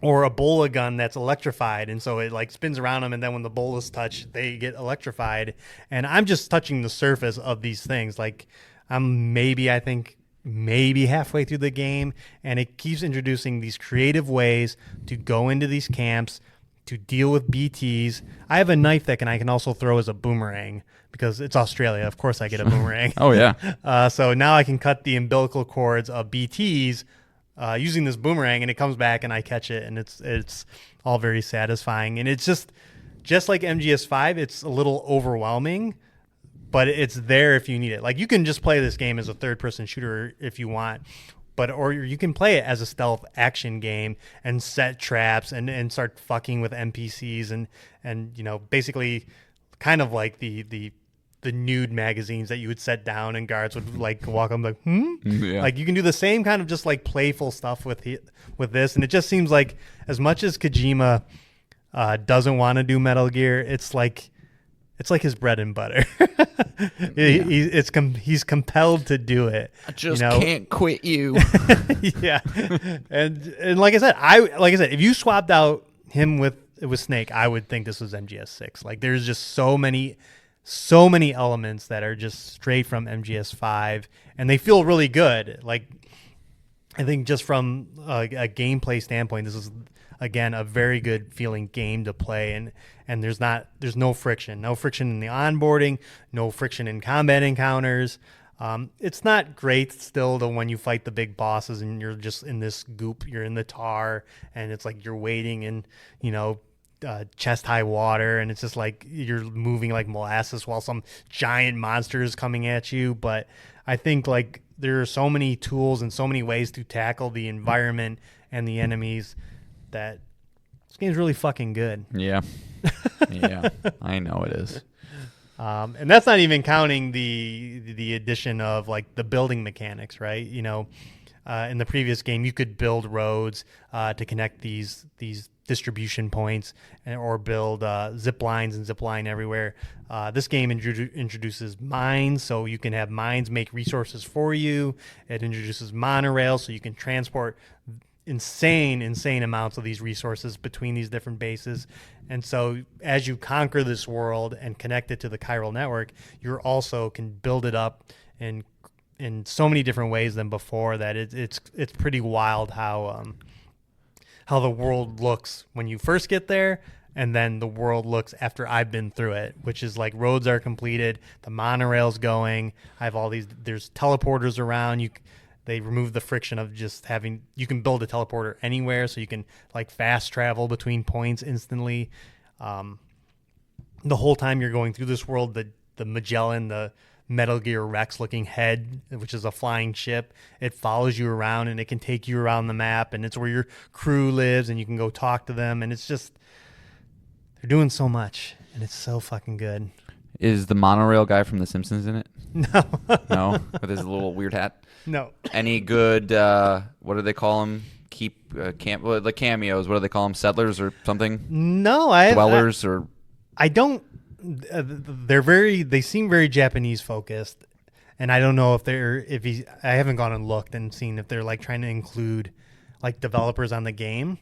or a bola gun that's electrified, and so it like spins around them, and then when the bolas touch, they get electrified. And I'm just touching the surface of these things. Like I'm maybe halfway through the game, and it keeps introducing these creative ways to go into these camps, to deal with BTs. I have a knife that I can also throw as a boomerang because it's Australia. Of course I get a boomerang. Oh, yeah. So now I can cut the umbilical cords of BTs using this boomerang, and it comes back and I catch it, and it's all very satisfying. And it's just like MGS5, it's a little overwhelming, but it's there if you need it. Like you can just play this game as a third-person shooter if you want, or you can play it as a stealth action game and set traps and start fucking with NPCs and basically kind of like the nude magazines that you would set down and guards would like walk up like Yeah. Like you can do the same kind of just like playful stuff with this, and it just seems like as much as Kojima doesn't want to do Metal Gear, it's like his bread and butter. He's compelled to do it. I just can't quit you. Yeah, and like I said, if you swapped out him with Snake, I would think this was MGS6. Like there's just so many elements that are just straight from MGS5, and they feel really good. Like I think just from a gameplay standpoint, this is again a very good feeling game to play, and there's no friction in the onboarding, no friction in combat encounters. It's not great still to when you fight the big bosses and you're just in this goop, you're in the tar, and it's like you're waiting in chest high water, and it's just like you're moving like molasses while some giant monster is coming at you. But I think like there are so many tools and so many ways to tackle the environment and the enemies that This game's really fucking good. Yeah. Yeah. I know it is. And that's not even counting the addition of like the building mechanics, right? You know, in the previous game, you could build roads to connect these distribution points, or build zip lines and zip line everywhere. This game introduces mines, so you can have mines make resources for you. It introduces monorail, so you can transport insane amounts of these resources between these different bases. And so as you conquer this world and connect it to the chiral network, you also can build it up in so many different ways than before, that it's pretty wild how the world looks when you first get there, and then the world looks after I've been through it, which is like roads are completed, the monorail's going, I have all these, there's teleporters around, they remove the friction of just having, you can build a teleporter anywhere, so you can like fast travel between points instantly. The whole time you're going through this world, the Magellan, the Metal Gear Rex looking head, which is a flying ship, it follows you around and it can take you around the map, and it's where your crew lives, and you can go talk to them, and it's just, they're doing so much, and it's so fucking good. Is the monorail guy from The Simpsons in it? No. No? With his little weird hat? No. Any good, what do they call them? The cameos, what do they call them? Settlers or something? No, Dwellers or... I don't. They seem very Japanese focused, and I don't know I haven't gone and looked and seen if they're like trying to include like developers on the game.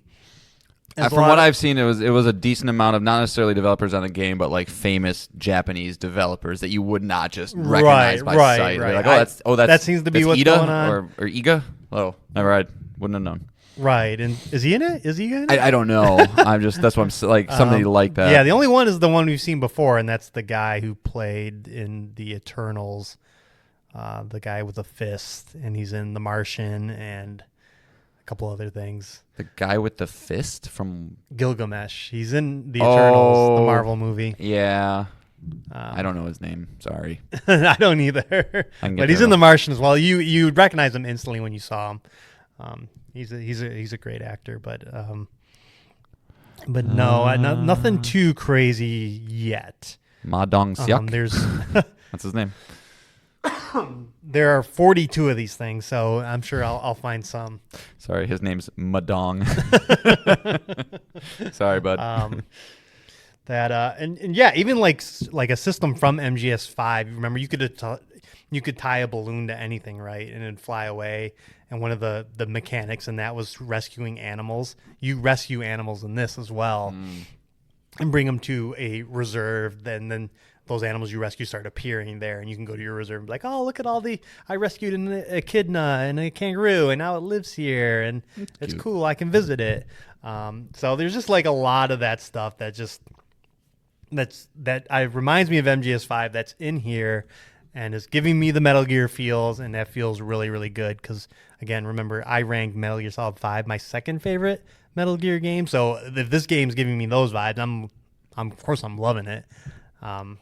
From what I've seen, it was a decent amount of not necessarily developers on the game, but like famous Japanese developers that you would not just recognize by sight. Right. Like, that seems to be what's Ida going on. or Iga. Oh, never. I wouldn't have known. Right, and is he in it? Is he in it? I don't know. That's what I'm like, somebody like that. Yeah, the only one is the one we've seen before, and that's the guy who played in the Eternals, the guy with the fist, and he's in The Martian and a couple other things. The guy with the fist from Gilgamesh. He's in the Eternals, the Marvel movie. Yeah. I don't know his name. Sorry. I don't either. But he's in The Martian as well. You recognize him instantly when you saw him. He's a great actor, but no, nothing too crazy yet. Ma Dong Seok. There's That's his name. there are 42 of these things, so I'm sure I'll find some. Sorry, his name's Madong. Sorry, bud. And yeah, even like a system from MGS5. Remember, you could tie a balloon to anything, right, and it'd fly away. And one of the mechanics in that was rescuing animals. You rescue animals in this as well, and bring them to a reserve. Then those animals you rescue start appearing there, and you can go to your reserve and be like, oh, look at I rescued an echidna and a kangaroo, and now it lives here, and it's cool. I can visit it. So there's just like a lot of that stuff that reminds me of MGS5 that's in here, and is giving me the Metal Gear feels, and that feels really, really good. Because again, remember, I ranked Metal Gear Solid 5 my second favorite Metal Gear game. So if this game's giving me those vibes, of course I'm loving it. And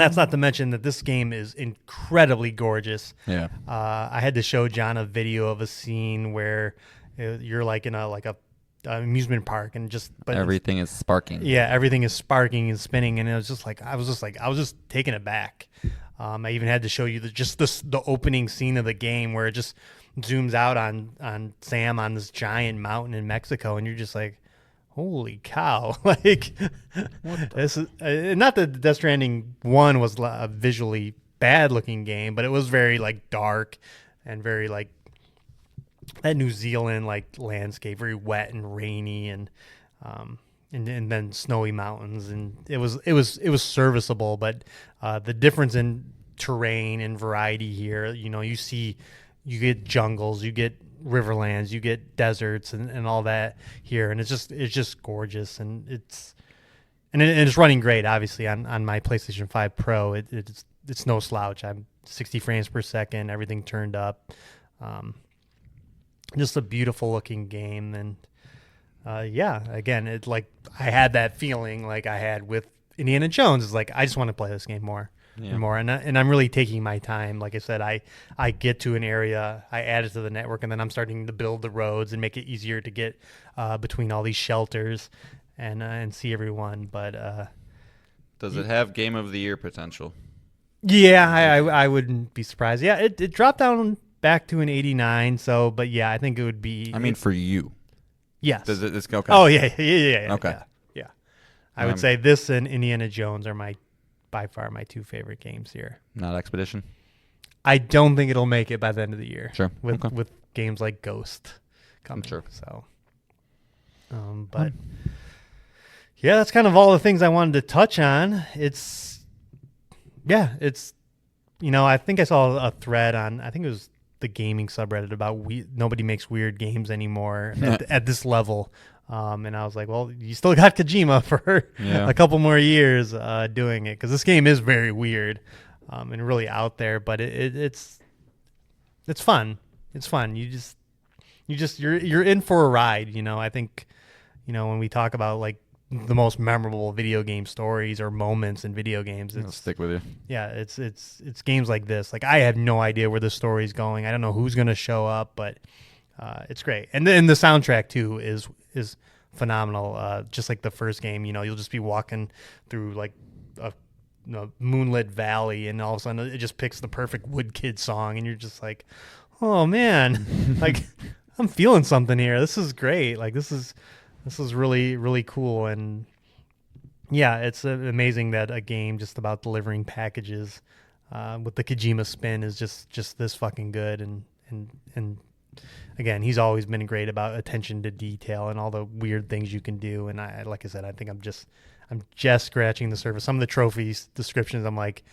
that's not to mention that this game is incredibly gorgeous. Yeah. I had to show John a video of a scene where you're like in a amusement park, and but everything is sparking. Yeah, everything is sparking and spinning, and it was just like I was just taken aback. I even had to show you the opening scene of the game where it just zooms out on Sam on this giant mountain in Mexico, and you're just like, holy cow! Like, this is not that Death Stranding 1 was a visually bad looking game, but it was very like dark and very like that New Zealand like landscape, very wet and rainy, and then snowy mountains, and it was serviceable. But the difference in terrain and variety here, you get jungles, you get riverlands, you get deserts, and all that here, and it's just gorgeous, and it's running great. Obviously on my PlayStation 5 Pro, it's no slouch. I'm 60 frames per second, everything turned up. Just a beautiful looking game, and again, it's like I had that feeling like I had with Indiana Jones. It's like I just want to play this game more. more. And I'm really taking my time. Like I said, I get to an area, I add it to the network, and then I'm starting to build the roads and make it easier to get between all these shelters and see everyone. But does it have Game of the Year potential? yeah, I wouldn't be surprised. Yeah, it dropped down back to an 89. So, but yeah, I think it would be. I mean, for you. Yes. Does it? It's okay. Oh yeah. Okay. Yeah. I would say this and Indiana Jones are by far my two favorite games here. Not Expedition. I don't think it'll make it by the end of the year. Sure. With games like Ghost coming. Sure. So, but yeah, that's kind of all the things I wanted to touch on. It's I think I saw a thread on, I think it was the gaming subreddit about nobody makes weird games anymore at this level. And I was like, well, you still got Kojima for a couple more years doing it, because this game is very weird and really out there, but it's fun. It's fun. You're in for a ride. I think, when we talk about like the most memorable video game stories or moments in video games, I'll stick with you. Yeah, it's games like this. Like, I have no idea where the story's going. I don't know who's going to show up, but it's great. And then the soundtrack too is phenomenal. Just like the first game, you'll just be walking through like a moonlit valley, and all of a sudden it just picks the perfect Woodkid song, and you're just like, oh man, like I'm feeling something here. This is great. Like this is really, really cool. And yeah, it's amazing that a game just about delivering packages with the Kojima spin is just this fucking good. And again, he's always been great about attention to detail and all the weird things you can do. And like I said, I think I'm just scratching the surface. Some of the trophies descriptions, I'm like,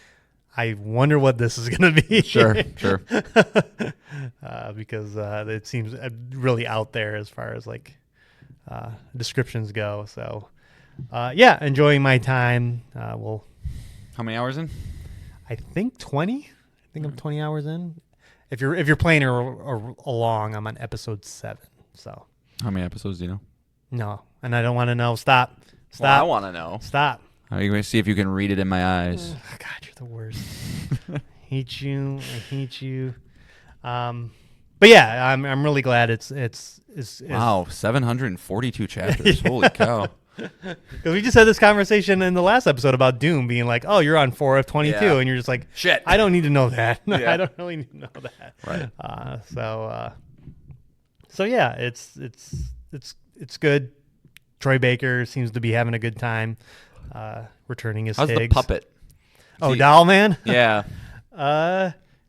I wonder what this is going to be. Sure. Because it seems really out there as far as like descriptions go. So enjoying my time. How many hours in? I think 20. I think I'm 20 hours in. If you're playing along, I'm on episode 7. So how many episodes do you know? No, and I don't want to know. Stop. Well, I want to know. Stop. Are you going to see if you can read it in my eyes? Oh, God, you're the worst. I hate you. But yeah, I'm really glad it's wow, 742 chapters. Holy cow. Because we just had this conversation in the last episode about Doom being like, oh, you're on 4 of 22, and you're just like, shit, I don't need to know that. Yeah. I don't really need to know that. Right. So yeah, it's good. Troy Baker seems to be having a good time returning his How's Higgs. the puppet? Doll Man? Yeah.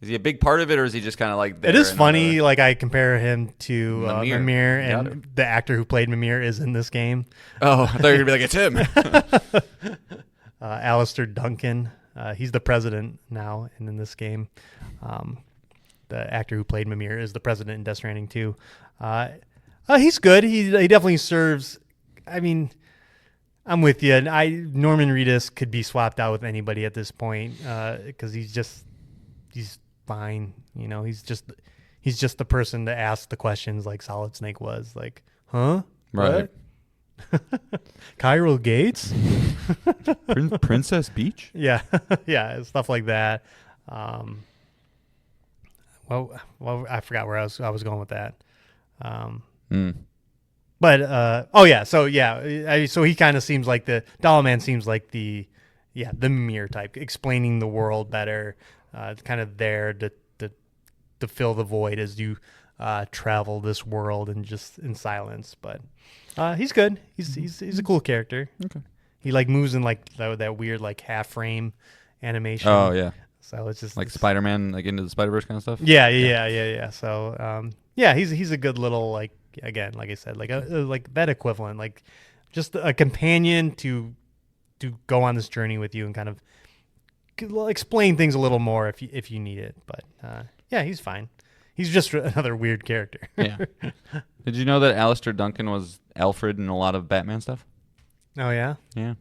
Is he a big part of it, or is he just kind of like there? It is funny. Like, I compare him to Mimir, Got and the actor who played Mimir is in this game. Oh, I thought you were going to be like, it's him. Alistair Duncan. He's the president now, and in this game, the actor who played Mimir is the president in Death Stranding 2. He's good. He definitely serves. I mean, I'm with you. Norman Reedus could be swapped out with anybody at this point because he's fine. He's just the person to ask the questions like Solid Snake was. Like, huh? Right. Chiral Gates? Princess Beach? Yeah. Yeah, stuff like that. Well, I forgot where I was going with that. But so he kind of seems like the Doll Man seems like the Mimir type, explaining the world better. Kind of there to fill the void as you travel this world and just in silence. But he's good. He's a cool character. Okay. He like moves in like that weird like half frame animation. Oh yeah. So it's just like Spider-Man, like Into the Spider-Verse kind of stuff. Yeah. So he's a good little like, again, like I said, like that equivalent, like just a companion to go on this journey with you and kind of explain things a little more if you need it. But he's fine. He's just another weird character. Yeah. Did you know that Alistair Duncan was Alfred in a lot of Batman stuff? Oh yeah. Yeah.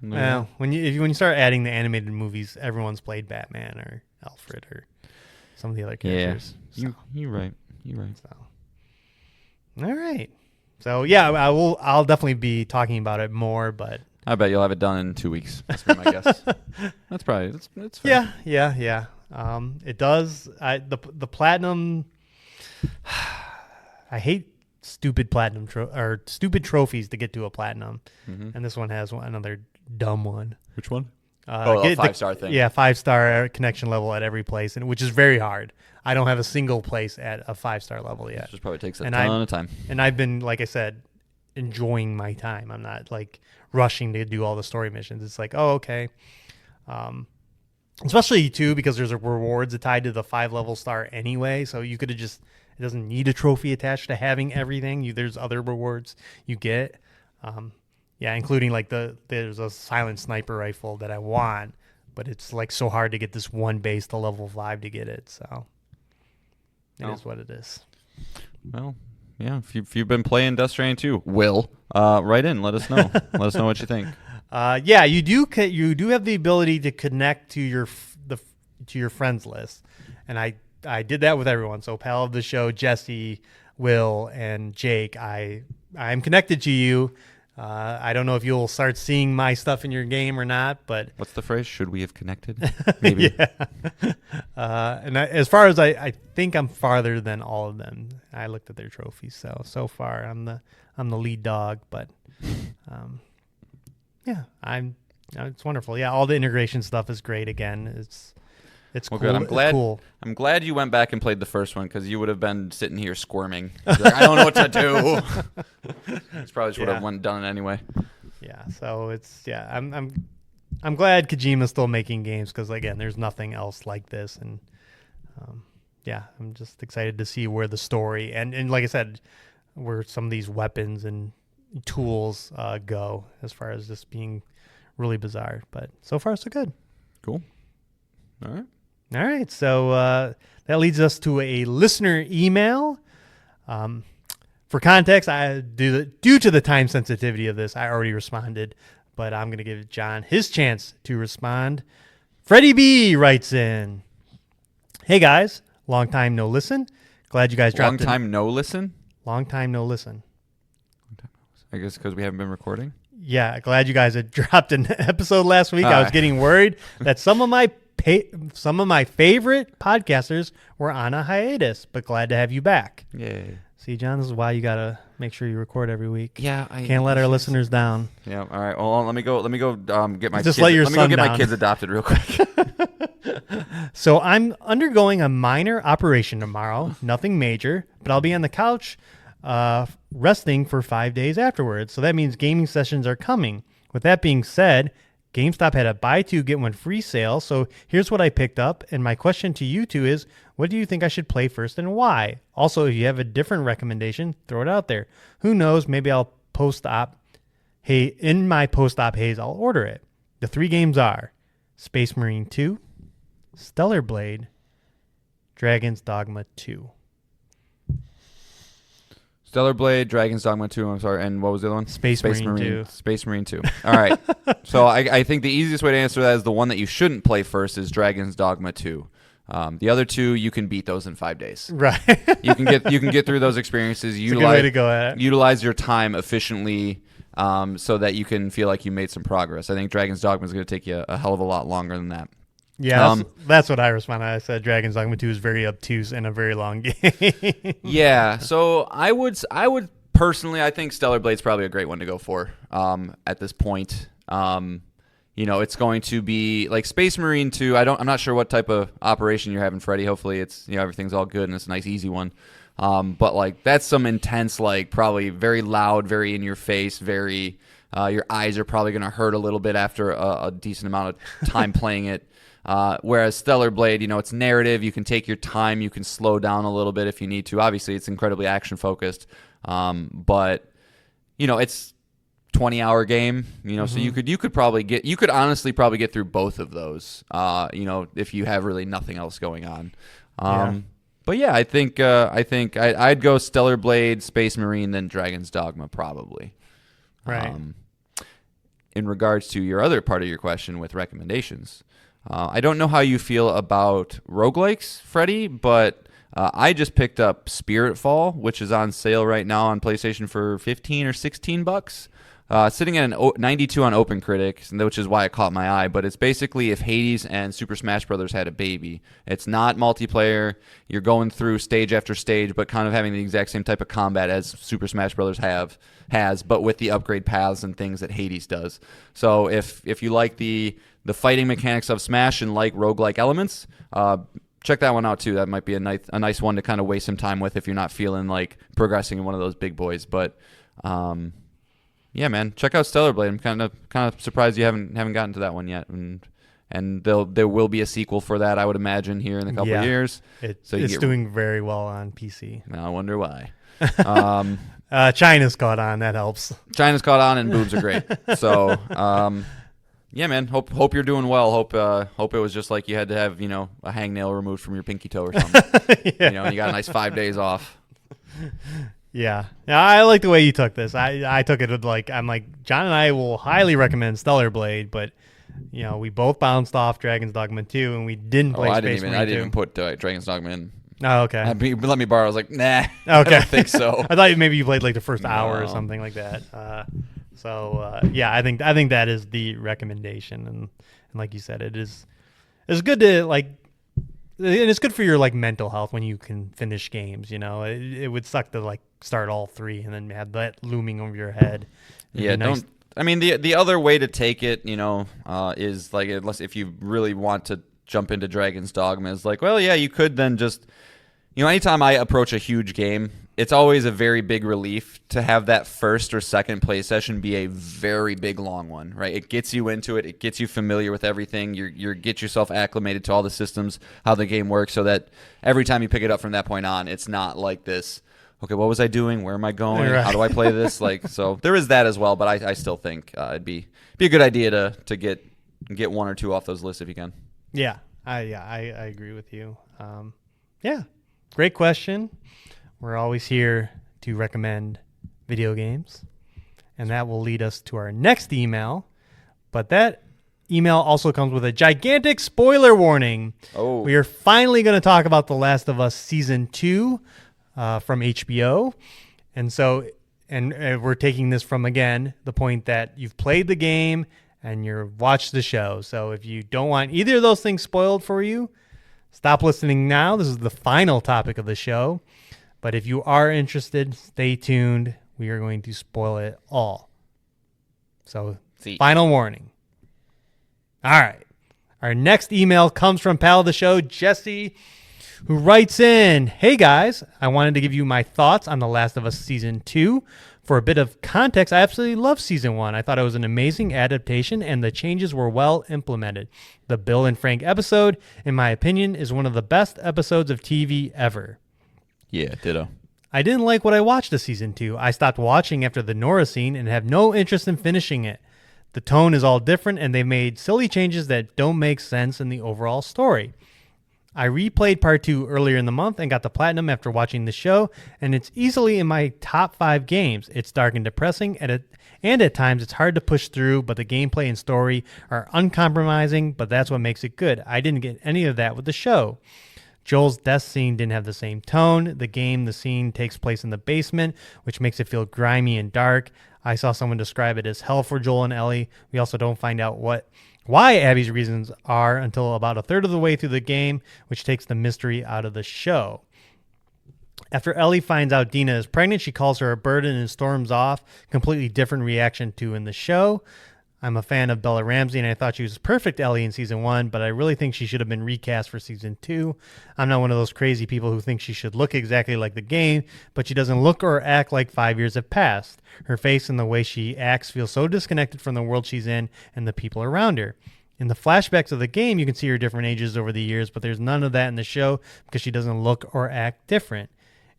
Well, when you start adding the animated movies, everyone's played Batman or Alfred or some of the other characters. Yeah. You're right. So. All right. So yeah, I'll definitely be talking about it more, but I bet you'll have it done in 2 weeks. That's my guess. That's probably that's fair. Yeah. It does. The platinum. I hate stupid platinum or stupid trophies to get to a platinum, and this one has another dumb one. Which one? Get a 5-star thing. Yeah, 5-star connection level at every place, and which is very hard. I don't have a single place at a 5-star level yet. Just probably takes a And ton of time. And I've been, like I said, enjoying my time. I'm not like rushing to do all the story missions. It's like, oh, okay. Especially too because there's rewards tied to the 5-level star anyway. So you could have just, it doesn't need a trophy attached to having everything. There's other rewards you get. Yeah, including like there's a silent sniper rifle that I want, but it's like so hard to get this one base to level 5 to get it. So it is what it is. Well, yeah. If you've been playing Death Stranding 2, write in. Let us know. Let us know what you think. Yeah, you do have the ability to connect to your friends list, and I did that with everyone. So pal of the show, Jesse, Will, and Jake, I'm connected to you. I don't know if you'll start seeing my stuff in your game or not, but What's the phrase? Should we have connected? Maybe. yeah. As far as I think I'm farther than all of them. I looked at their trophies, so far I'm the lead dog, but yeah, it's wonderful. Yeah, all the integration stuff is great. Again, it's Well, cool. good. I'm glad. Cool. I'm glad you went back and played the first one because you would have been sitting here squirming. Like, I don't know what to do. It's probably just would have done it anyway. Yeah. So I'm glad Kojima's still making games because again, there's nothing else like this, and yeah, I'm just excited to see where the story and like I said, where some of these weapons and tools go as far as this being really bizarre. But so far, so good. Cool. All right, so that leads us to a listener email. For context, due to the time sensitivity of this, I already responded, but I'm going to give John his chance to respond. Freddie B writes in, "Hey guys, long time no listen. Glad you guys dropped Long time no listen? Long time no listen. I guess because we haven't been recording. Yeah, glad you guys had dropped an episode last week. All I was right. getting worried that some of my favorite podcasters were on a hiatus, but glad to have you back." Yay. See, John, this is why you gotta make sure you record every week. Yeah, Can't let our listeners down. Yeah. All right. Well, let me go. Get my Just kids, let your Let me go son get my down. kids adopted real quick. So I'm undergoing a minor operation tomorrow. Nothing major, but I'll be on the couch resting for 5 days afterwards. So that means gaming sessions are coming. With that being said, GameStop had a buy two, get one free sale. So here's what I picked up. And my question to you two is, what do you think I should play first and why? Also, if you have a different recommendation, throw it out there. Who knows? Maybe I'll in my post-op haze, I'll order it. The 3 games are Space Marine 2, Stellar Blade, Dragon's Dogma 2. Stellar Blade, Dragon's Dogma 2, I'm sorry, and what was the other one? Space Marine 2. Space Marine 2. All right. So I think the easiest way to answer that is the one that you shouldn't play first is Dragon's Dogma 2. The other 2, you can beat those in 5 days. Right. You can get through those experiences. It's a good way to go at it. Utilize your time efficiently so that you can feel like you made some progress. I think Dragon's Dogma is going to take you a hell of a lot longer than that. Yeah, that's what I responded. I said Dragon's Dogma 2 is very obtuse and a very long game. Yeah, so I would personally, I think Stellar Blade's probably a great one to go for at this point. It's going to be like Space Marine 2. I'm not sure what type of operation you're having, Freddie. Hopefully it's everything's all good and it's a nice easy one. But like that's some intense, like probably very loud, very in your face, very your eyes are probably going to hurt a little bit after a decent amount of time playing it. Whereas Stellar Blade, it's narrative. You can take your time. You can slow down a little bit if you need to. Obviously, it's incredibly action focused. But it's 20-hour game. So you could honestly probably get through both of those. If you have really nothing else going on. But yeah, I think I'd go Stellar Blade, Space Marine, then Dragon's Dogma probably. Right. In regards to your other part of your question with recommendations. I don't know how you feel about roguelikes, Freddie, but I just picked up Spiritfall, which is on sale right now on PlayStation for $15 or $16. sitting at 92 on OpenCritic, which is why it caught my eye. But it's basically if Hades and Super Smash Bros. Had a baby. It's not multiplayer. You're going through stage after stage, but kind of having the exact same type of combat as Super Smash Bros. has, but with the upgrade paths and things that Hades does. So if you like the fighting mechanics of Smash and like roguelike elements, check that one out too. That might be a nice one to kind of waste some time with if you're not feeling like progressing in one of those big boys. But yeah, man, check out Stellar Blade. I'm kind of surprised you haven't gotten to that one yet. And there will be a sequel for that, I would imagine, here in a couple of years. It's doing very well on PC. I wonder why. China's caught on. That helps. China's caught on, and boobs are great. So, yeah, man. Hope you're doing well. Hope it was just like you had to have a hangnail removed from your pinky toe or something. Yeah. You got a nice 5 days off. Yeah, I like the way you took this. I took it like I'm like John and I will highly recommend Stellar Blade, but we both bounced off Dragon's Dogma 2 and we didn't play Space Marine 2. I didn't even put Dragon's Dogma in. Oh, okay. Let me borrow. I was like, nah. Okay. I don't think so. I thought maybe you played like the first hour or something like that. Yeah, I think that is the recommendation, and like you said, it's good to like. And it's good for your like mental health when you can finish games. It would suck to like start all 3 and then have that looming over your head. Yeah, nice. don't. I mean, the other way to take it, is like unless if you really want to jump into Dragon's Dogma, is like, well, yeah, you could then just, anytime I approach a huge game, it's always a very big relief to have that first or second play session be a very big long one, right? It gets you into it. It gets you familiar with everything. You get yourself acclimated to all the systems, how the game works, so that every time you pick it up from that point on, it's not like this, okay, what was I doing? Where am I going? Right. How do I play this? So there is that as well, but I still think it'd be a good idea to get 1 or 2 off those lists if you can. Yeah, I agree with you. Yeah, great question. We're always here to recommend video games, and that will lead us to our next email. But that email also comes with a gigantic spoiler warning. Oh. We are finally going to talk about The Last of Us Season 2 from HBO. And so, and we're taking this from, again, the point that you've played the game and you've watched the show. So if you don't want either of those things spoiled for you, stop listening now. This is the final topic of the show. But if you are interested, stay tuned. We are going to spoil it all. So, final warning. All right. Our next email comes from pal of the show, Jesse, who writes in, "Hey guys, I wanted to give you my thoughts on The Last of Us Season 2. For a bit of context, I absolutely love Season 1. I thought it was an amazing adaptation and the changes were well implemented. The Bill and Frank episode, in my opinion, is one of the best episodes of TV ever. Yeah, ditto. I didn't like what I watched of Season 2. I stopped watching after the Nora scene and have no interest in finishing it. The tone is all different and they've made silly changes that don't make sense in the overall story. I replayed Part 2 earlier in the month and got the platinum after watching the show, and it's easily in my top 5 games. It's dark and depressing, and at times it's hard to push through, but the gameplay and story are uncompromising, but that's what makes it good. I didn't get any of that with the show. Joel's death scene didn't have the same tone. The scene takes place in the basement, which makes it feel grimy and dark. I saw someone describe it as hell for Joel and Ellie. We also don't find out why Abby's reasons are until about a third of the way through the game, which takes the mystery out of the show. After Ellie finds out Dina is pregnant, she calls her a burden and storms off. Completely different reaction to in the show. I'm a fan of Bella Ramsey, and I thought she was perfect Ellie in Season 1, but I really think she should have been recast for Season 2. I'm not one of those crazy people who think she should look exactly like the game, but she doesn't look or act like 5 years have passed. Her face and the way she acts feel so disconnected from the world she's in and the people around her. In the flashbacks of the game, you can see her different ages over the years, but there's none of that in the show because she doesn't look or act different.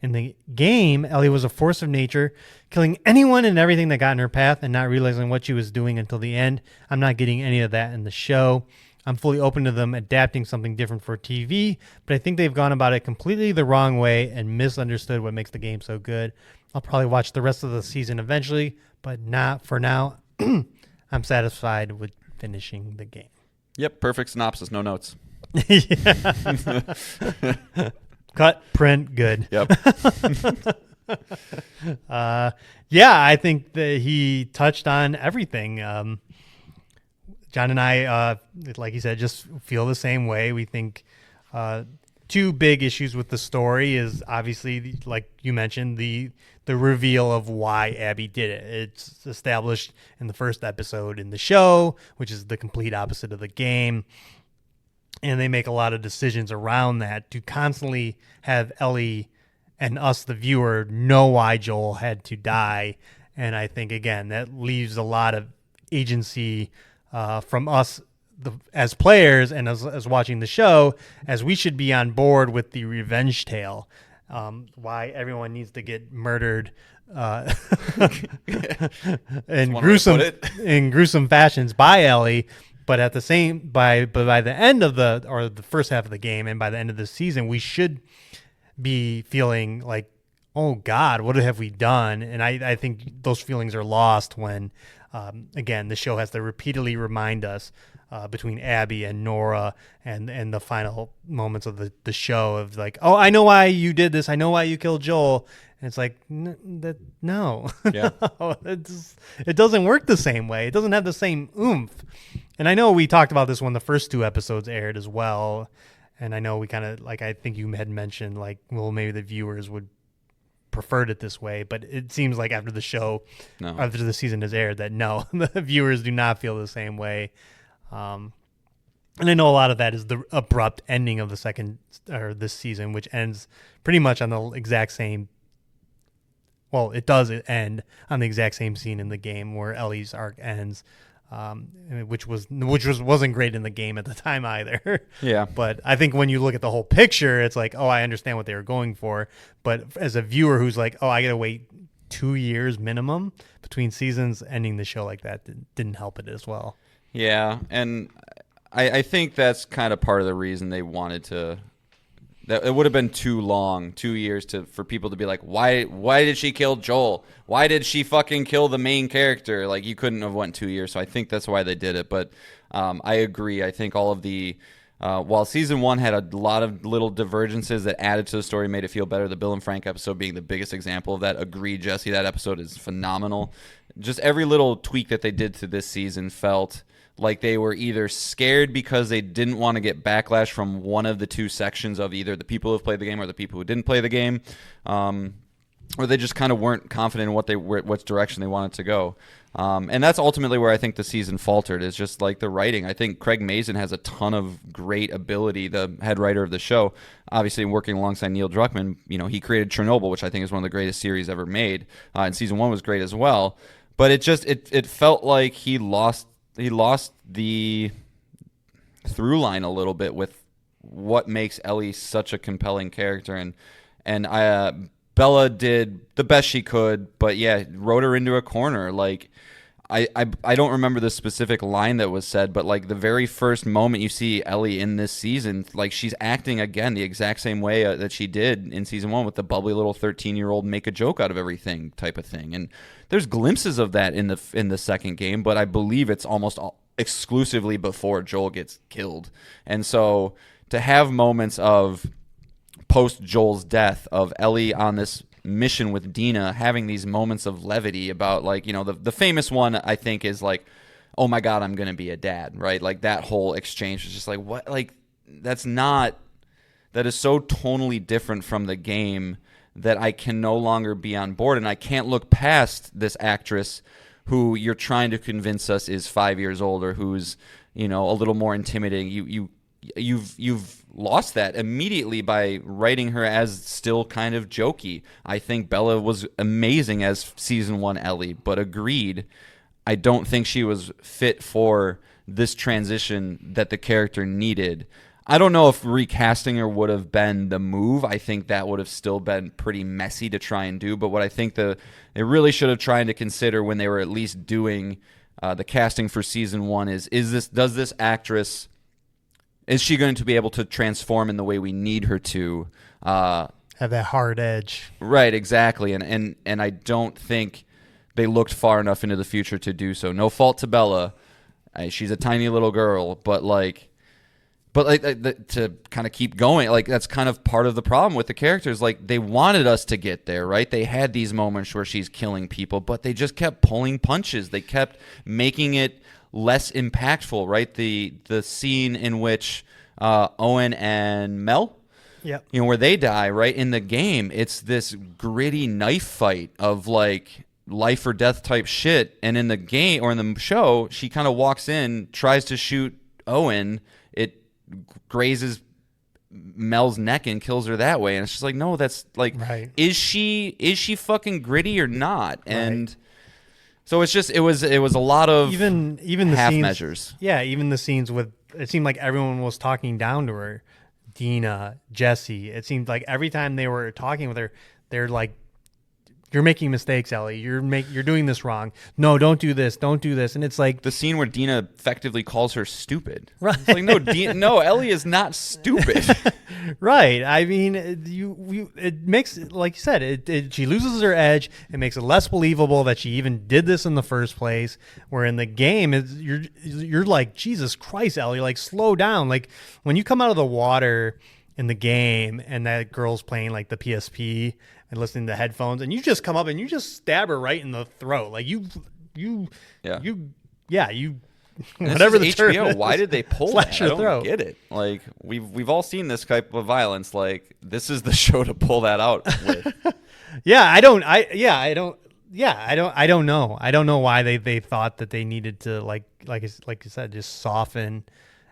In the game, Ellie was a force of nature, killing anyone and everything that got in her path and not realizing what she was doing until the end. I'm not getting any of that in the show. I'm fully open to them adapting something different for TV, but I think they've gone about it completely the wrong way and misunderstood what makes the game so good. I'll probably watch the rest of the season eventually, but not for now. I'm satisfied with finishing the game." Yep, perfect synopsis, no notes. Cut, print, good. Yep. Yeah, I think that he touched on everything. John and I, like you said, just feel the same way. We think two big issues with the story is obviously, like you mentioned, the reveal of why Abby did it. It's established in the first episode in the show, which is the complete opposite of the game. And they make a lot of decisions around that to constantly have Ellie and us, the viewer, know why Joel had to die. And I think, again, that leaves a lot of agency from us as players and as watching the show, as we should be on board with the revenge tale. Why everyone needs to get murdered in gruesome fashions by Ellie. But at the same by the end of the first half of the game and by the end of the season, we should be feeling like, oh God, what have we done? And I think those feelings are lost when, again, the show has to repeatedly remind us between Abby and Nora and the final moments of the show of like, oh, I know why you did this. I know why you killed Joel. And it's like, no. Yeah. It doesn't work the same way. It doesn't have the same oomph. And I know we talked about this when the first two episodes aired as well. And I know we kind of, like, I think you had mentioned, like, well, maybe the viewers would preferred it this way, but it seems like after the season has aired, that no, the viewers do not feel the same way. And I know a lot of that is the abrupt ending of this season, which ends pretty much on the exact same. Well, it does end on the exact same scene in the game where Ellie's arc ends, which wasn't great in the game at the time either. Yeah. But I think when you look at the whole picture, it's like, oh, I understand what they were going for. But as a viewer who's like, oh, I got to wait 2 years minimum between seasons, ending the show like that didn't help it as well. Yeah, and I think that's kind of part of the reason they wanted to. That it would have been too long, 2 years for people to be like, why did she kill Joel? Why did she fucking kill the main character? Like, you couldn't have went 2 years. So I think that's why they did it. But I agree. I think all of the while season one had a lot of little divergences that added to the story, made it feel better. The Bill and Frank episode being the biggest example of that. Agreed, Jesse. That episode is phenomenal. Just every little tweak that they did to this season felt like they were either scared because they didn't want to get backlash from one of the two sections of either the people who have played the game or the people who didn't play the game, or they just kind of weren't confident in what direction they wanted to go. And that's ultimately where I think the season faltered, is just like the writing. I think Craig Mazin has a ton of great ability, the head writer of the show, obviously working alongside Neil Druckmann. You know, he created Chernobyl, which I think is one of the greatest series ever made, and season one was great as well. But it felt like he lost the through line a little bit with what makes Ellie such a compelling character, and Bella did the best she could, but yeah, wrote her into a corner. Like I don't remember the specific line that was said, but like the very first moment you see Ellie in this season, like she's acting again the exact same way that she did in season one, with the bubbly little 13-year-old make a joke out of everything type of thing. And there's glimpses of that in the second game, but I believe it's almost exclusively before Joel gets killed. And so to have moments of post Joel's death of Ellie on this mission with Dina having these moments of levity about, like, you know, the famous one I think is like, oh my God, I'm gonna be a dad, right? Like that whole exchange was just like, what? Like that is so tonally different from the game that I can no longer be on board, and I can't look past this actress who you're trying to convince us is 5 years older, who's, you know, a little more intimidating. You've lost that immediately by writing her as still kind of jokey. I think Bella was amazing as season one Ellie, but agreed, I don't think she was fit for this transition that the character needed. I don't know if recasting her would have been the move. I think that would have still been pretty messy to try and do. But what I think they really should have tried to consider when they were at least doing the casting for season one does this actress, is she going to be able to transform in the way we need her to? Have that hard edge. Right, exactly. And I don't think they looked far enough into the future to do so. No fault to Bella. She's a tiny little girl, but like But to kind of keep going, like that's kind of part of the problem with the characters. Like they wanted us to get there, right? They had these moments where she's killing people, but they just kept pulling punches. They kept making it less impactful, right? The scene in which Owen and Mel, Yep. where they die, right? In the game, it's this gritty knife fight of like life or death type shit. And in the game or in the show, she kind of walks in, tries to shoot Owen. It grazes Mel's neck and kills her that way. And it's just like, no, that's like, right. Is she fucking gritty or not? And right. so it's just, it was a lot of even the half scenes, measures. Yeah. Even the scenes with, it seemed like everyone was talking down to her. Dina, Jesse. It seemed like every time they were talking with her, they're like, "You're making mistakes, Ellie. You're doing this wrong. No, don't do this. Don't do this." And it's like the scene where Dina effectively calls her stupid. Right. It's like, no, Ellie is not stupid. right. I mean, it makes, like you said, she loses her edge. It makes it less believable that she even did this in the first place. Where in the game, you're like, Jesus Christ, Ellie, like slow down. Like when you come out of the water in the game and that girl's playing like the PSP and listening to headphones, and you just come up and you just stab her right in the throat, like you whatever the term HBO. is. Why did they pull Slash that? I your don't throat. get it. Like we've all seen this type of violence. Like this is the show to pull that out with. I don't know. I don't know why they thought that they needed to like you said, just soften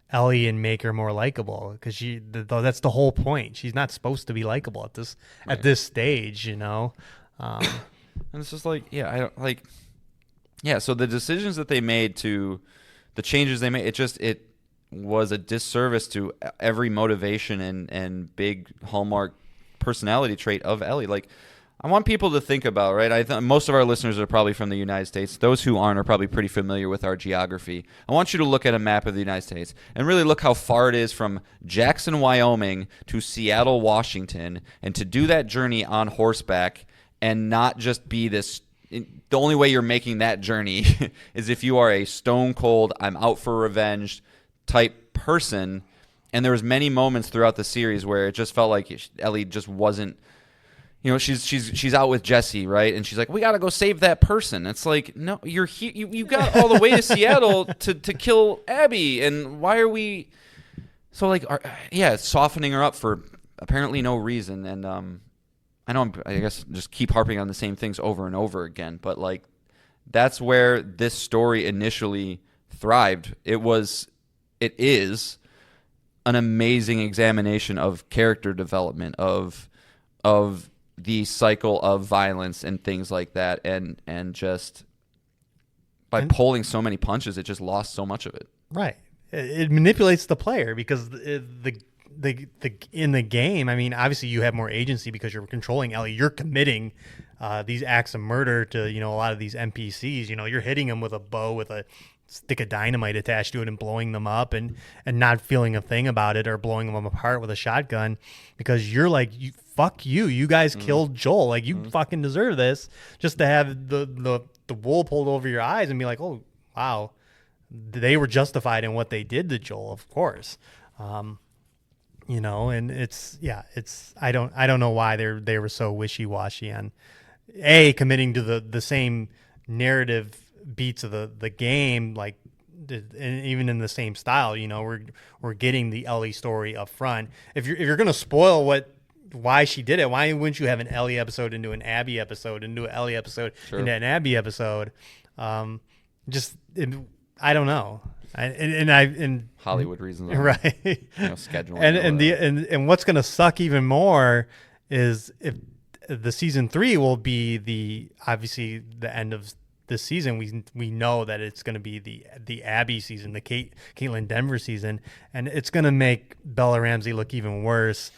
Ellie and make her more likable, because that's the whole point. She's not supposed to be likable at this stage, And it's just like, so the decisions that they made, the changes they made, it was a disservice to every motivation and big hallmark personality trait of Ellie. Like, I want people to think about, right? Most of our listeners are probably from the United States. Those who aren't are probably pretty familiar with our geography. I want you to look at a map of the United States and really look how far it is from Jackson, Wyoming to Seattle, Washington, and to do that journey on horseback and not just be this. The only way you're making that journey is if you are a stone cold, I'm out for revenge type person. And there was many moments throughout the series where it just felt like Ellie just wasn't. She's out with Jesse, right? And she's like, we got to go save that person. It's like, no, you're here. You got all the way to Seattle to kill Abby. And why are we so like, softening her up for apparently no reason. And I guess just keep harping on the same things over and over again. But like, that's where this story initially thrived. It is an amazing examination of character development, of the cycle of violence and things like that, and just by pulling so many punches, it just lost so much of it. Right. It manipulates the player, because the in the game, I mean, obviously you have more agency because you're controlling Ellie. You're committing these acts of murder to a lot of these NPCs. You're hitting them with a bow with a stick of dynamite attached to it and blowing them up and not feeling a thing about it, or blowing them apart with a shotgun, because you're like, fuck you guys killed Joel, like you fucking deserve this, just to have the wool pulled over your eyes and be like, oh wow, they were justified in what they did to Joel, of course. And it's I don't know why they were so wishy-washy on committing to the same narrative beats of the game, like, and even in the same style. We're getting the Ellie story up front. If you're gonna spoil why she did it, why wouldn't you have an Ellie episode into an Abby episode, into an Ellie episode into an Abby episode? I don't know. And Hollywood reasons, right? Scheduling, and what's gonna suck even more is if the season 3 will be obviously the end of this season. We know that it's going to be the Abby season, the Caitlin Denver season, and it's going to make Bella Ramsey look even worse,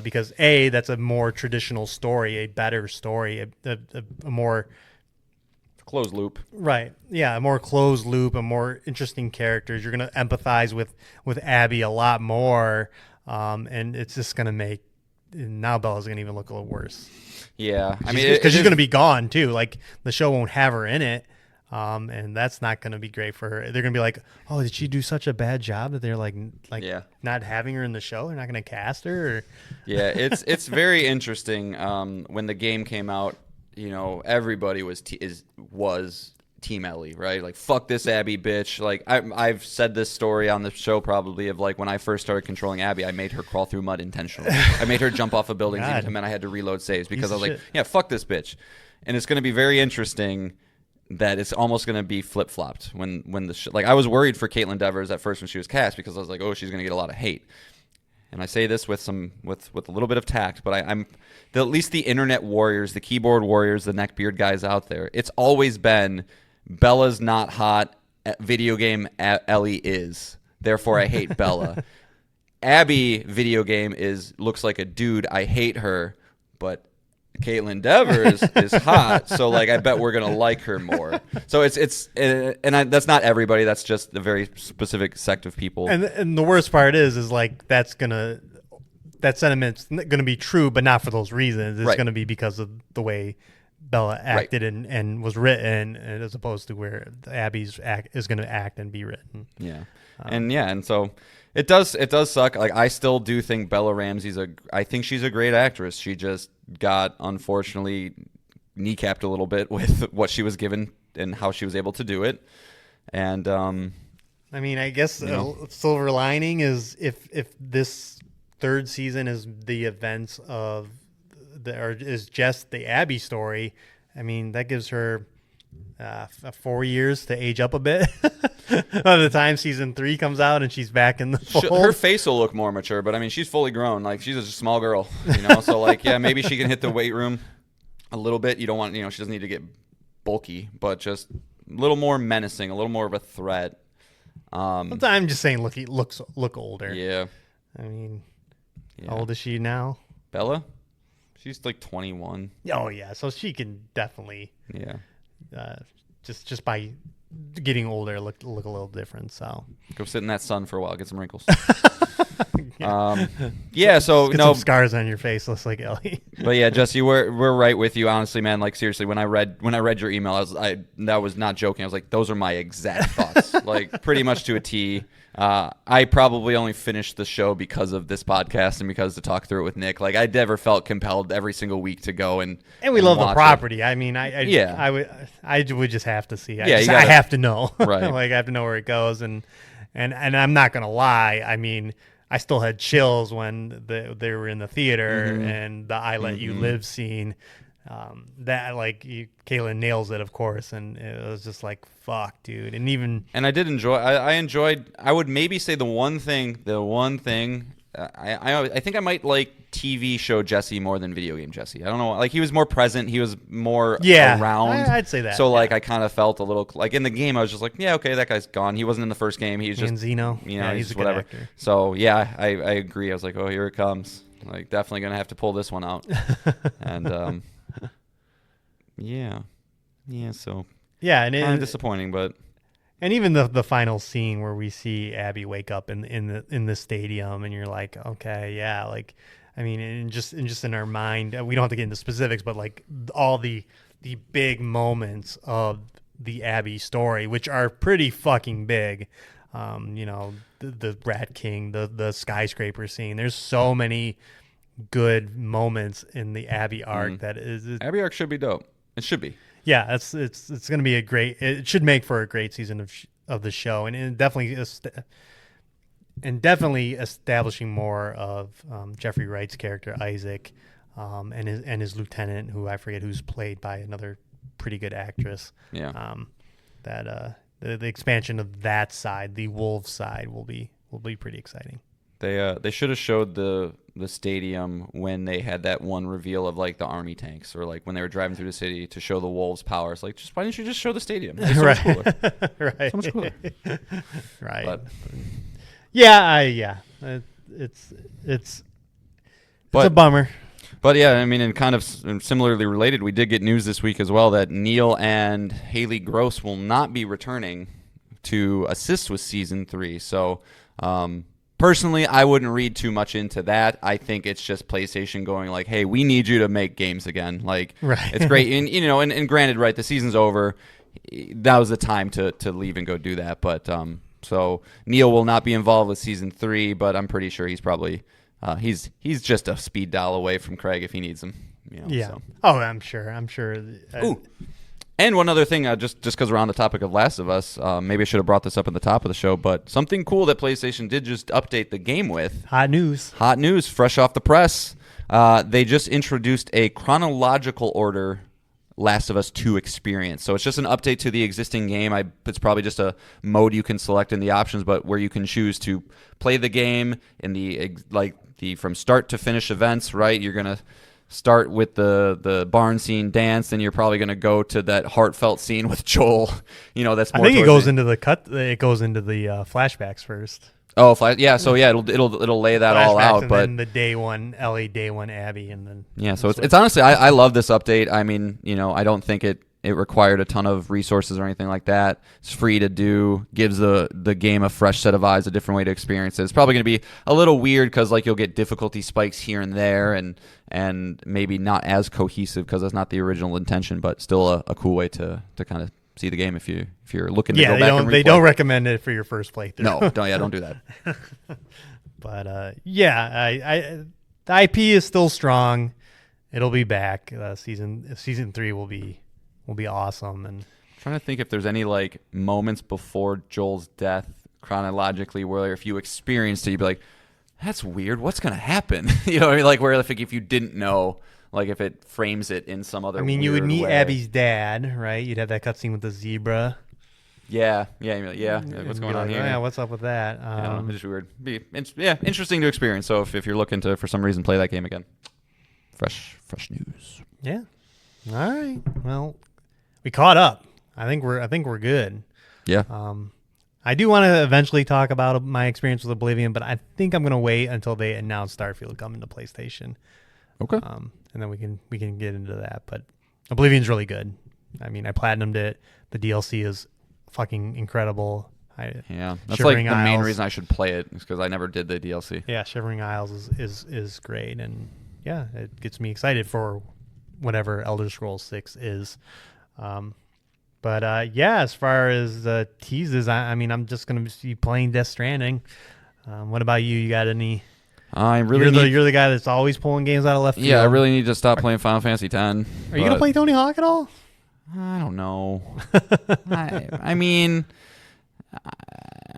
because that's a more traditional story, a better story, a more closed loop. Right. Yeah, a more closed loop, a more interesting characters. You're going to empathize with Abby a lot more, and it's just going to make now Bella's going to even look a little worse. Yeah, because she's going to be gone too. Like, the show won't have her in it, and that's not going to be great for her. They're going to be like, oh, did she do such a bad job that they're like Yeah. not having her in the show? They're not going to cast her? Or... Yeah, it's very interesting. When the game came out, everybody was Team Ellie, right? Like, fuck this Abby bitch. Like, I've said this story on the show probably of like when I first started controlling Abby, I made her crawl through mud intentionally. I made her jump off of buildings even meant I had to reload saves because I was like, yeah, fuck this bitch. And it's going to be very interesting that it's almost going to be flip-flopped when the like I was worried for Caitlin Devers at first when she was cast because I was like, oh, she's going to get a lot of hate. And I say this with a little bit of tact, but I'm at least the internet warriors, the keyboard warriors, the neckbeard guys out there. It's always been Bella's not hot, video game Ellie is. Therefore, I hate Bella. Abby, video game looks like a dude. I hate her, but Caitlin Devers is hot, so like I bet we're gonna like her more. So that's not everybody. That's just a very specific sect of people. And the worst part is like that sentiment's gonna be true, but not for those reasons. It's gonna be because of the way Bella acted and was written, as opposed to where Abby's is gonna act and be written. Yeah, and so. It does suck. Like I still do think Bella Ramsey's I think she's a great actress. She just got unfortunately kneecapped a little bit with what she was given and how she was able to do it. And I mean, I guess silver lining is if this third season is the events of is just the Abby story. I mean, that gives her 4 years to age up a bit. By the time season 3 comes out and she's back in the fold. Her face will look more mature, but I mean, she's fully grown. Like she's a small girl, So like, yeah, maybe she can hit the weight room a little bit. You don't want, she doesn't need to get bulky, but just a little more menacing, a little more of a threat. I'm just saying, look older. Yeah. I mean, how old is she now? Bella? She's like 21. Oh yeah, so she can definitely. Yeah. Just by getting older, look a little different. So go sit in that sun for a while, get some wrinkles. yeah. So get some scars on your face, looks like Ellie. But yeah, Jesse, we're right with you, honestly, man. Like seriously, when I read your email, that was not joking. I was like, those are my exact thoughts, like pretty much to a T. I probably only finished the show because of this podcast and because to talk through it with Nick. Like I never felt compelled every single week to go and we love the property. It. I mean, I would just have to see. I gotta, have to know. Right. Like I have to know where it goes, and I'm not gonna lie. I mean, I still had chills when they were in the theater and the "I Let You Live" scene. That Kaylin nails it, of course, and it was just like, fuck, dude. And I did enjoy. I enjoyed. I would maybe say the one thing. I think I might like TV show Jesse more than video game Jesse. I don't know. Like he was more present. He was more around. I'd say that. So like I kind of felt a little like in the game. I was just like, yeah, okay, that guy's gone. He wasn't in the first game. He was just Zeno. He's a good whatever. actor. So yeah, I agree. I was like, oh, here it comes. Like definitely gonna have to pull this one out. And yeah. So yeah, and kind of disappointing, but. And even the final scene where we see Abby wake up in the stadium, and you're like, okay, yeah, like, I mean, and just in our mind, we don't have to get into specifics, but like all the big moments of the Abby story, which are pretty fucking big. The Rat King, the skyscraper scene. There's so many good moments in the Abby arc that is. Abby arc should be dope. It should be. Yeah, it's going to be it should make for a great season of the show, and definitely establishing more of Jeffrey Wright's character Isaac, and his lieutenant, who I forget who's played by another pretty good actress. Yeah. The expansion of that side, the Wolves side, will be pretty exciting. They should have showed the stadium when they had that one reveal of like the army tanks, or like when they were driving through the city to show the Wolves' powers. Like, why didn't you just show the stadium? It's so much cooler. Right. So much cooler. Right. But, it's a bummer. But yeah, I mean, and kind of similarly related, we did get news this week as well that Neil and Haley Gross will not be returning to assist with season 3. So, personally, I wouldn't read too much into that. I think it's just PlayStation going like, "Hey, we need you to make games again." Like, right. It's great, and and granted, right, the season's over. that was the time to leave and go do that. But so Neil will not be involved with season 3, but I'm pretty sure he's probably he's just a speed dial away from Craig if he needs him. Yeah. So. Oh, I'm sure. Ooh. And one other thing, just because we're on the topic of Last of Us, maybe I should have brought this up in the top of the show, but something cool that PlayStation did just update the game with. Hot news, fresh off the press. They just introduced a chronological order Last of Us 2 experience. So it's just an update to the existing game. It's probably just a mode you can select in the options, but where you can choose to play the game in the from start to finish events, right? You're going to start with the barn scene dance, and you're probably going to go to that heartfelt scene with Joel. That's more. I think it goes into the flashbacks first. Oh, yeah. So yeah, it'll lay that all out. And but then the day one Abby, and then yeah. So it's honestly, I love this update. I mean, I don't think it required a ton of resources or anything like that. It's free to do. Gives the game a fresh set of eyes, a different way to experience it. It's probably going to be a little weird because you'll get difficulty spikes here and there, and maybe not as cohesive because that's not the original intention, but still a cool way to kind of see the game if you're looking to go back and replay. They don't recommend it for your first playthrough. No, don't do that. But the IP is still strong. It'll be back. Season 3 will be awesome. And I'm trying to think if there's any moments before Joel's death chronologically where if you experienced it, you'd be like, "That's weird. What's gonna happen?" You know what I mean? Where if you didn't know. If it frames it in some other you would meet way. Abby's dad, right? You'd have that cutscene with the zebra. Yeah. What's going on here? Yeah, what's up with that? It's just weird. Interesting to experience. So if you're looking to, for some reason, play that game again, fresh news. Yeah. All right. Well, we caught up. I think we're good. Yeah. I do want to eventually talk about my experience with Oblivion, but I think I'm going to wait until they announce Starfield coming to PlayStation. Okay. And then we can get into that. But Oblivion's really good. I mean, I platinumed it. The DLC is fucking incredible. That's the Shivering main Isles. reason I should play it is because I never did the DLC. Yeah, Shivering Isles is great, and yeah, it gets me excited for whatever Elder Scrolls 6 is. But as far as teases, I'm just gonna be playing Death Stranding. What about you? You got any? I really you're the guy that's always pulling games out of left field. Yeah, I really need to stop playing Final Fantasy X. Are you gonna play Tony Hawk at all? I don't know. I mean,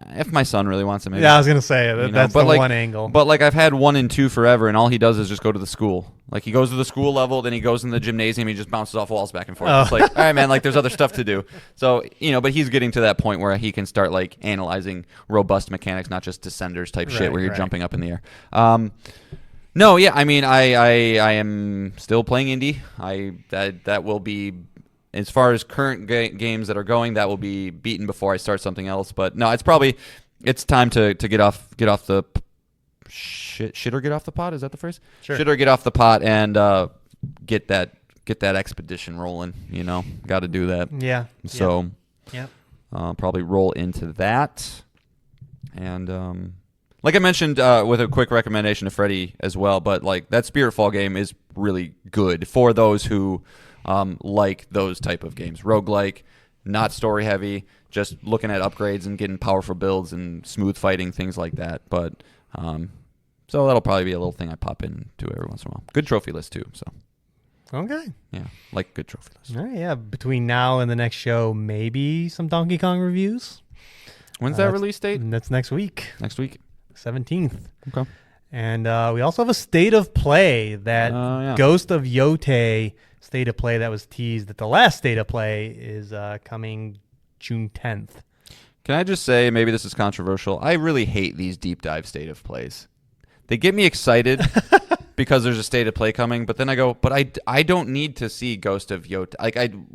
if my son really wants it, maybe. Yeah, I was gonna say that's the one angle. But I've had 1 and 2 forever, and all he does is just go to the school. He goes to the school level, then he goes in the gymnasium, he just bounces off walls back and forth. It's all right, man. There's other stuff to do. So but he's getting to that point where he can start analyzing robust mechanics, not just Descenders type shit where you're jumping up in the air. No, yeah, I mean, I am still playing indie. That will be. As far as current games that are going, that will be beaten before I start something else. But no, it's time to get off the shit or get off the pot. Is that the phrase? Sure. Shit or get off the pot and get that expedition rolling. Got to do that. Yeah. So yeah. Probably roll into that. And like I mentioned, with a quick recommendation to Freddie as well, but that Spiritfall game is really good for those who like those type of games. Roguelike, not story heavy, just looking at upgrades and getting powerful builds and smooth fighting, things like that. But so that'll probably be a little thing I pop into every once in a while. Good trophy list too. So okay. Yeah, good trophy list. All right, yeah. Between now and the next show, maybe some Donkey Kong reviews. When's that release date? That's next week. Next week. 17th. Okay. And we also have a state of play that Ghost of Yote state of play that was teased. That the last state of play is coming June 10th. Can I just say, maybe this is controversial, I really hate these deep dive state of plays. They get me excited because there's a state of play coming, but then I go, but I don't need to see Ghost of Yote.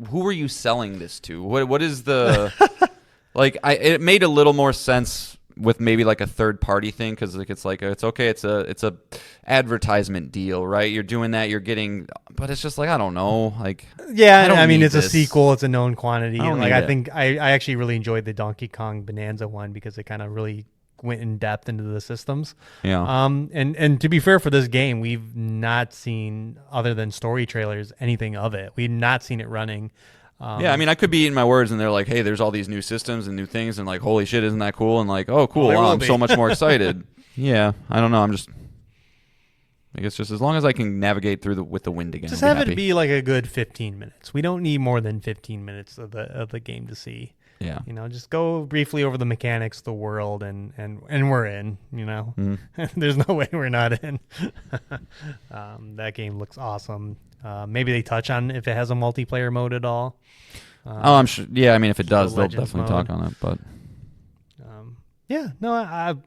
Who are you selling this to? What is the it made a little more sense with maybe a third party thing, because it's okay, it's a advertisement deal, right? You're doing that, you're getting, but it's just I don't know, I mean it's a sequel, it's a known quantity. I it. think I actually really enjoyed the Donkey Kong Bonanza one because it kind of really went in depth into the systems. Yeah. And to be fair, for this game, we've not seen, other than story trailers, anything of it. We've not seen it running. Yeah, I mean, I could be eating my words, and they're like, "Hey, there's all these new systems and new things," and like, "Holy shit, isn't that cool?" And like, "Oh, cool! there Wow, will I'm be. so much more excited." Yeah, I don't know. I guess just as long as I can navigate through with the wind again. Just I'll have happy. it be like a good 15 minutes. We don't need more than 15 minutes of the game to see. Yeah. Just go briefly over the mechanics, the world, and we're in. There's no way we're not in. That game looks awesome. Maybe they touch on if it has a multiplayer mode at all. I'm sure. Yeah, I mean, if it does, they'll Legends definitely mode. talk on it. But Yeah, no,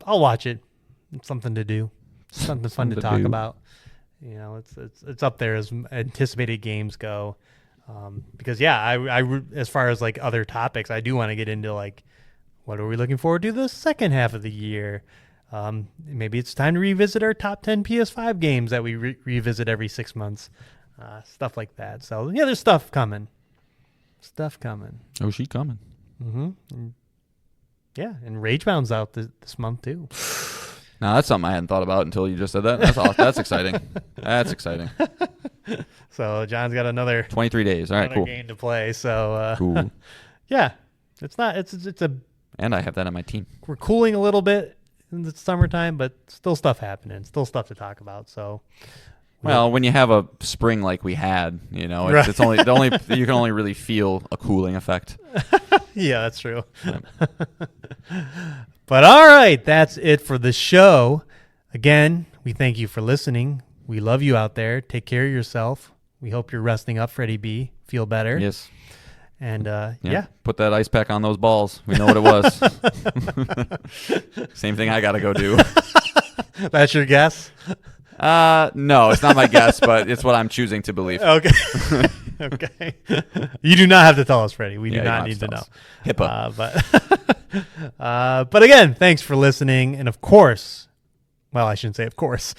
I'll watch it. It's something to do. Something fun to Something to talk do. about. It's up there as anticipated games go. Because I as far as like other topics, I do want to get into like what are we looking forward to the second half of the year. Maybe it's time to revisit our top 10 PS5 games that we revisit every 6 months. Stuff like that. So yeah, there's stuff coming. oh, she's coming. Yeah, and Ragebound's out this month too. Now that's something I hadn't thought about until you just said that. That's awesome. That's exciting. That's exciting. So John's got another 23 days. All right, cool. game to play. So Cool. yeah, it's a And I have that on my team. we're cooling a little bit in the summertime, but still stuff happening, still stuff to talk about. So Well, when you have a spring like we had, Right. it's only you can only really feel a cooling effect. yeah, that's true. But all right, that's it for the show. Again, we thank you for listening. We love you out there. Take care of yourself. We hope you're resting up, Freddie B. Feel better. Yes. And yeah. Put that ice pack on those balls. We know what it was. Same thing I got to go do. That's your guess? No, it's not my guess, but it's what I'm choosing to believe. Okay. Okay. You do not have to tell us, Freddie. We do Yeah, you not don't need to have know. to tell But again, thanks for listening. And of course, well, I shouldn't say of course.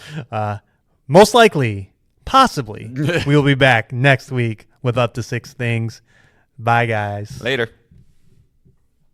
Most likely, possibly, we will be back next week with Up to 6 Things. Bye, guys. Later.